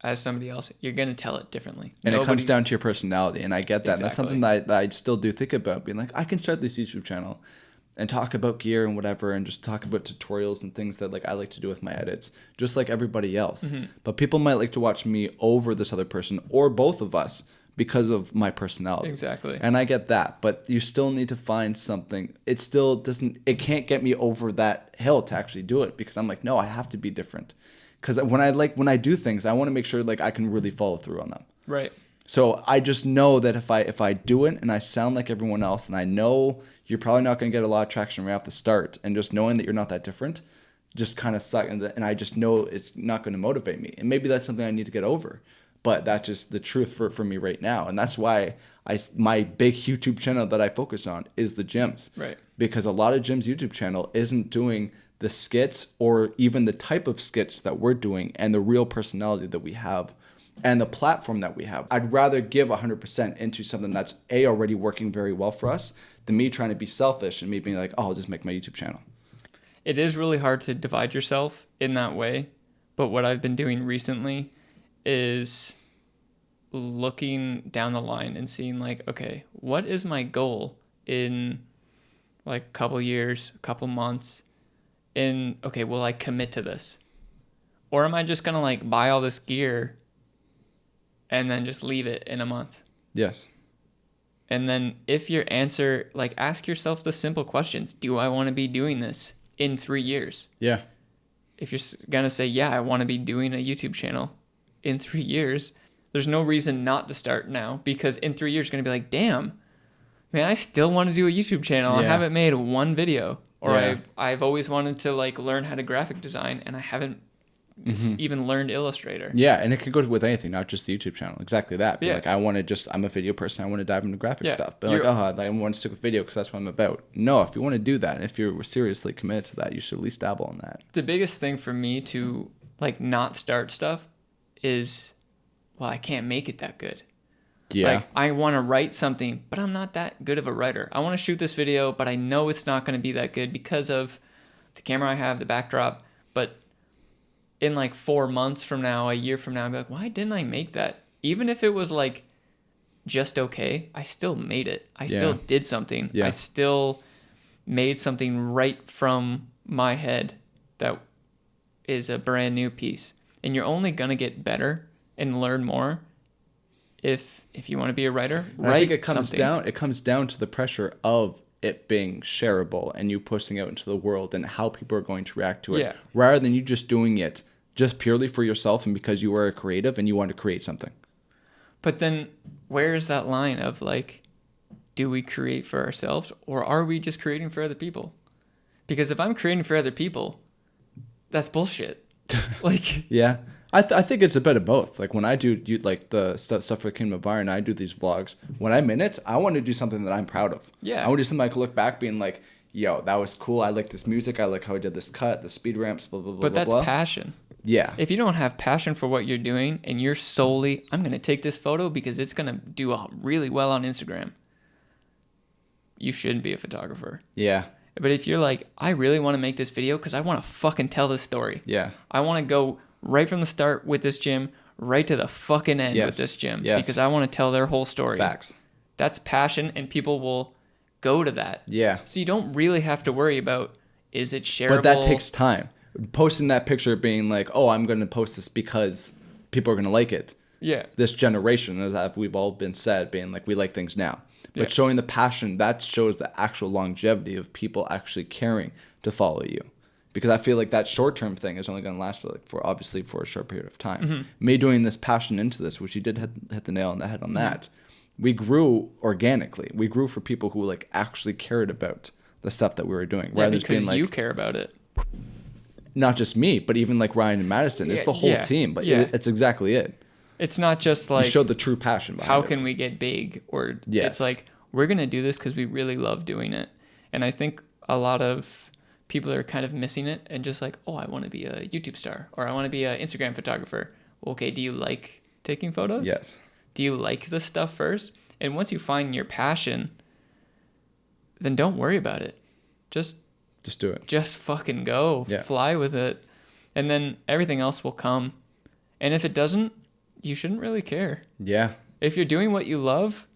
as somebody else, you're going to tell it differently. And it comes down to your personality. And I get that. Exactly. And that's something that I still do think about, being like, I can start this YouTube channel and talk about gear and whatever, and just talk about tutorials and things that like I like to do with my edits, just like everybody else. But people might like to watch me over this other person or both of us because of my personality. Exactly. And I get that, but you still need to find something. It can't get me over that hill to actually do it, because I'm like, no, I have to be different. Because when I do things, I want to make sure like I can really follow through on them. Right. So I just know that if I do it and I sound like everyone else, and I know you're probably not going to get a lot of traction right off the start, and just knowing that you're not that different just kind of sucks. And I just know it's not going to motivate me. And maybe that's something I need to get over. But that's just the truth for me right now. And that's why my big YouTube channel that I focus on is the gyms. Right. Because a lot of gyms' YouTube channel isn't doing the skits or even the type of skits that we're doing and the real personality that we have and the platform that we have. I'd rather give 100% into something that's already working very well for us than me trying to be selfish and me being like, oh, I'll just make my YouTube channel. It is really hard to divide yourself in that way. But what I've been doing recently is looking down the line and seeing like, okay, what is my goal in like a couple years, a couple months? And okay, will I commit to this? Or am I just going to like buy all this gear and then just leave it in a month? Yes. And then if your answer, like ask yourself the simple questions. Do I want to be doing this in 3 years? Yeah. If you're going to say, yeah, I want to be doing a YouTube channel in 3 years, there's no reason not to start now, because in 3 years you're going to be like, damn, man, I still want to do a YouTube channel. Yeah. I haven't made one video. Or Yeah. I've always wanted to like learn how to graphic design, and I haven't even learned Illustrator. Yeah, and it can go with anything, not just the YouTube channel. Exactly that. Be Yeah. like, I'm a video person. I want to dive into graphic Yeah. stuff. But like, I want to stick with video because that's what I'm about. No, if you want to do that, if you're seriously committed to that, you should at least dabble in that. The biggest thing for me to like not start stuff is, well, I can't make it that good. Yeah. Like, I want to write something, but I'm not that good of a writer. I want to shoot this video, but I know it's not going to be that good because of the camera I have, the backdrop. But in like 4 months from now, a year from now, I'll be like, why didn't I make that? Even if it was like just okay, I still made it. I still did something. Yeah. I still made something right from my head that is a brand new piece. And you're only going to get better and learn more if you want to be a writer. And write I think it comes something. It comes down to the pressure of it being shareable and you posting out into the world and how people are going to react to it, Yeah. rather than you just doing it just purely for yourself and because you are a creative and you want to create something. But then where is that line of like, do we create for ourselves or are we just creating for other people? Because if I'm creating for other people, that's bullshit. Like, Yeah. I think it's a bit of both. Like when I do like the stuff for Kingdom of Iron, I do these vlogs. When I'm in it, I want to do something that I'm proud of. Yeah. I want to do something I can look back being like, yo, that was cool. I like this music. I like how I did this cut, the speed ramps, blah, blah, blah, but blah, that's blah. passion. Yeah. If you don't have passion for what you're doing and you're solely, I'm going to take this photo because it's going to do really well on Instagram, you shouldn't be a photographer. Yeah. But if you're like, I really want to make this video because I want to fucking tell this story. Yeah. I want to go right from the start with this gym, right to the fucking end with this gym. Yes. Because I want to tell their whole story. Facts. That's passion, and people will go to that. Yeah. So you don't really have to worry about, is it shareable? But that takes time. Posting that picture being like, oh, I'm going to post this because people are going to like it. Yeah. This generation, as we've all been said, being like, we like things now. But Yeah. showing the passion, that shows the actual longevity of people actually caring to follow you. Because I feel like that short-term thing is only going to last for obviously for a short period of time. Mm-hmm. Me doing this passion into this, which you did hit the nail on the head on that, we grew organically. We grew for people who like actually cared about the stuff that we were doing. Yeah, rather than because being like, you care about it. not just me, but even like Ryan and Madison. It's the whole Yeah, team. But yeah. it's exactly it. It's not just You like, showed the true passion behind how it. can we get big? Or Yes. it's like, we're going to do this because we really love doing it. And I think a lot of people are kind of missing it and just like, oh, I want to be a YouTube star or I want to be an Instagram photographer. Okay, do you like taking photos? Yes. Do you like this stuff first? And once you find your passion, then don't worry about it. Just do it. just fucking go. Yeah. Fly with it. And then everything else will come. And if it doesn't, you shouldn't really care. Yeah. If you're doing what you love,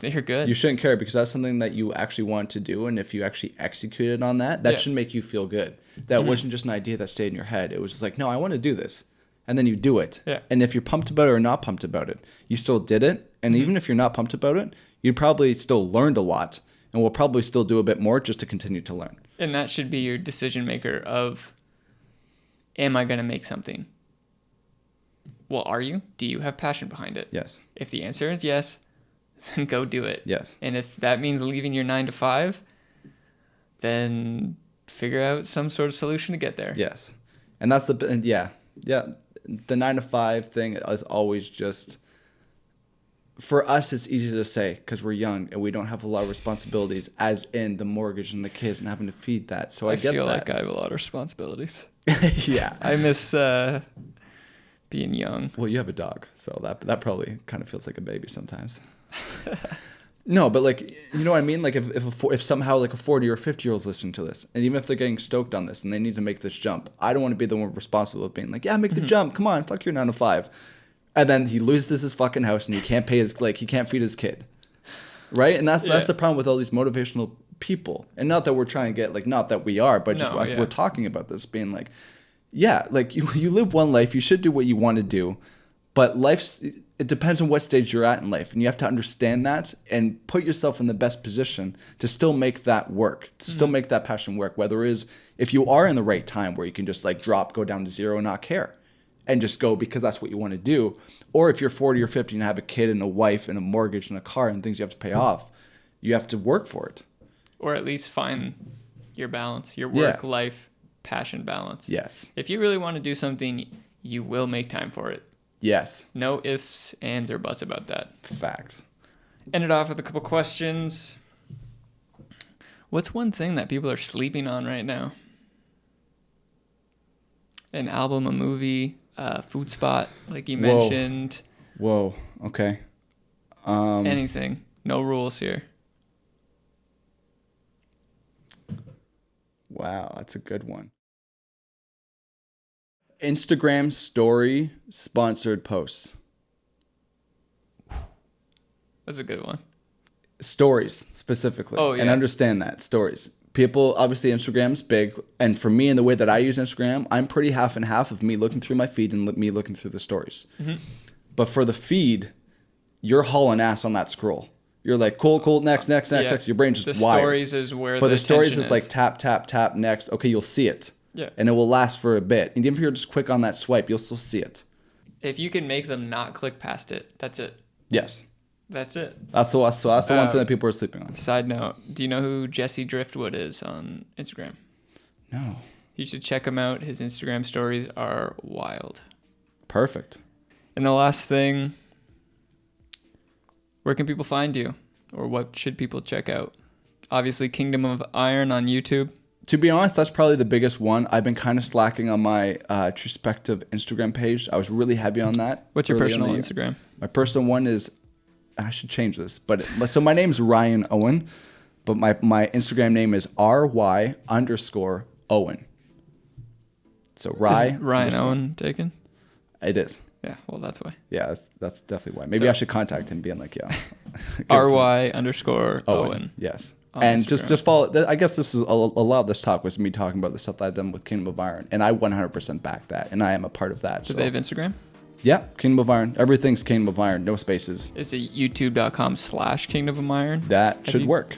you're good. You shouldn't care because that's something that you actually want to do. And if you actually executed on that, that Yeah. should make you feel good. That wasn't just an idea that stayed in your head. It was just like, no, I want to do this. And then you do it. Yeah. And if you're pumped about it or not pumped about it, you still did it. And even if you're not pumped about it, you probably still learned a lot and will probably still do a bit more just to continue to learn. And that should be your decision maker of, am I going to make something? well, are you? Do you have passion behind it? Yes. If the answer is yes, then go do it. Yes. And if that means leaving your 9 to 5, then figure out some sort of solution to get there. Yes. And that's the 9 to 5 thing is always just, for us, it's easy to say because we're young and we don't have a lot of responsibilities, as in the mortgage and the kids and having to feed that. So I get that. feel like I have a lot of responsibilities. Yeah. I miss being young. Well, you have a dog, so that probably kind of feels like a baby sometimes. No, but like, you know what I mean? Like if somehow like a 40 or 50-year-old's listening to this, and even if they're getting stoked on this and they need to make this jump, I don't want to be the one responsible of being like, yeah, make the jump. Come on, fuck your 9 to 5. And then he loses his fucking house and he can't pay he can't feed his kid. Right? And that's the problem with all these motivational people. And not that we're trying to get, like, not that we are, but just we're talking about this being like, yeah, like you live one life, you should do what you want to do, but it depends on what stage you're at in life, and you have to understand that and put yourself in the best position to still make that work, to still make that passion work, whether it is if you are in the right time where you can just like go down to zero and not care and just go because that's what you want to do, or if you're 40 or 50 and have a kid and a wife and a mortgage and a car and things you have to pay off, you have to work for it. Or at least find your balance, your work-life passion balance. Yes. If you really want to do something, you will make time for it. Yes. No ifs, ands, or buts about that. Facts. End it off with a couple questions. What's one thing that people are sleeping on right now? An album, a movie, a food spot, like you mentioned. Whoa. Okay. Anything. No rules here. Wow, that's a good one. Instagram story sponsored posts. That's a good one. Stories specifically. Oh, yeah. And understand that. Stories. People, obviously Instagram's big. And for me, in the way that I use Instagram, I'm pretty half and half of me looking through my feed and me looking through the stories. Mm-hmm. But for the feed, you're hauling ass on that scroll. You're like, cool, next. Your brain just the wired. The stories is where but the stories is like tap, next. Okay, you'll see it. Yeah. And it will last for a bit. And even if you're just quick on that swipe, you'll still see it. If you can make them not click past it, that's it. Yes. That's it. That's the one thing that people are sleeping on. Side note, do you know who Jesse Driftwood is on Instagram? No. You should check him out. His Instagram stories are wild. Perfect. And the last thing, where can people find you? Or what should people check out? Obviously, Kingdom of Iron on YouTube. To be honest, that's probably the biggest one. I've been kind of slacking on my Truspective Instagram page. I was really heavy on that. What's your personal Instagram? My personal one is, I should change this, so my name's Ryan Owen, but my Instagram name is RY_Owen. So Ryan Owen taken? It is. Yeah, well, that's why. Yeah, that's definitely why. Maybe I should contact him, being like, yeah. RY_Owen. Yes. And Instagram. just follow. I guess this is a lot of this talk was me talking about the stuff that I've done with Kingdom of Iron, and I 100% back that, and I am a part of that. Do they have Instagram? Yeah, Kingdom of Iron. Everything's Kingdom of Iron, no spaces. Is it youtube.com/Kingdom of Iron? That should work.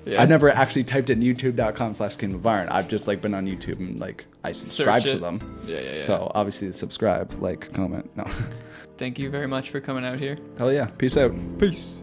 Yeah. I've never actually typed in youtube.com/Kingdom of Iron. I've just like been on YouTube and like I subscribe to them. Yeah. So obviously subscribe, like, comment. No. Thank you very much for coming out here. Hell yeah. Peace out. Peace.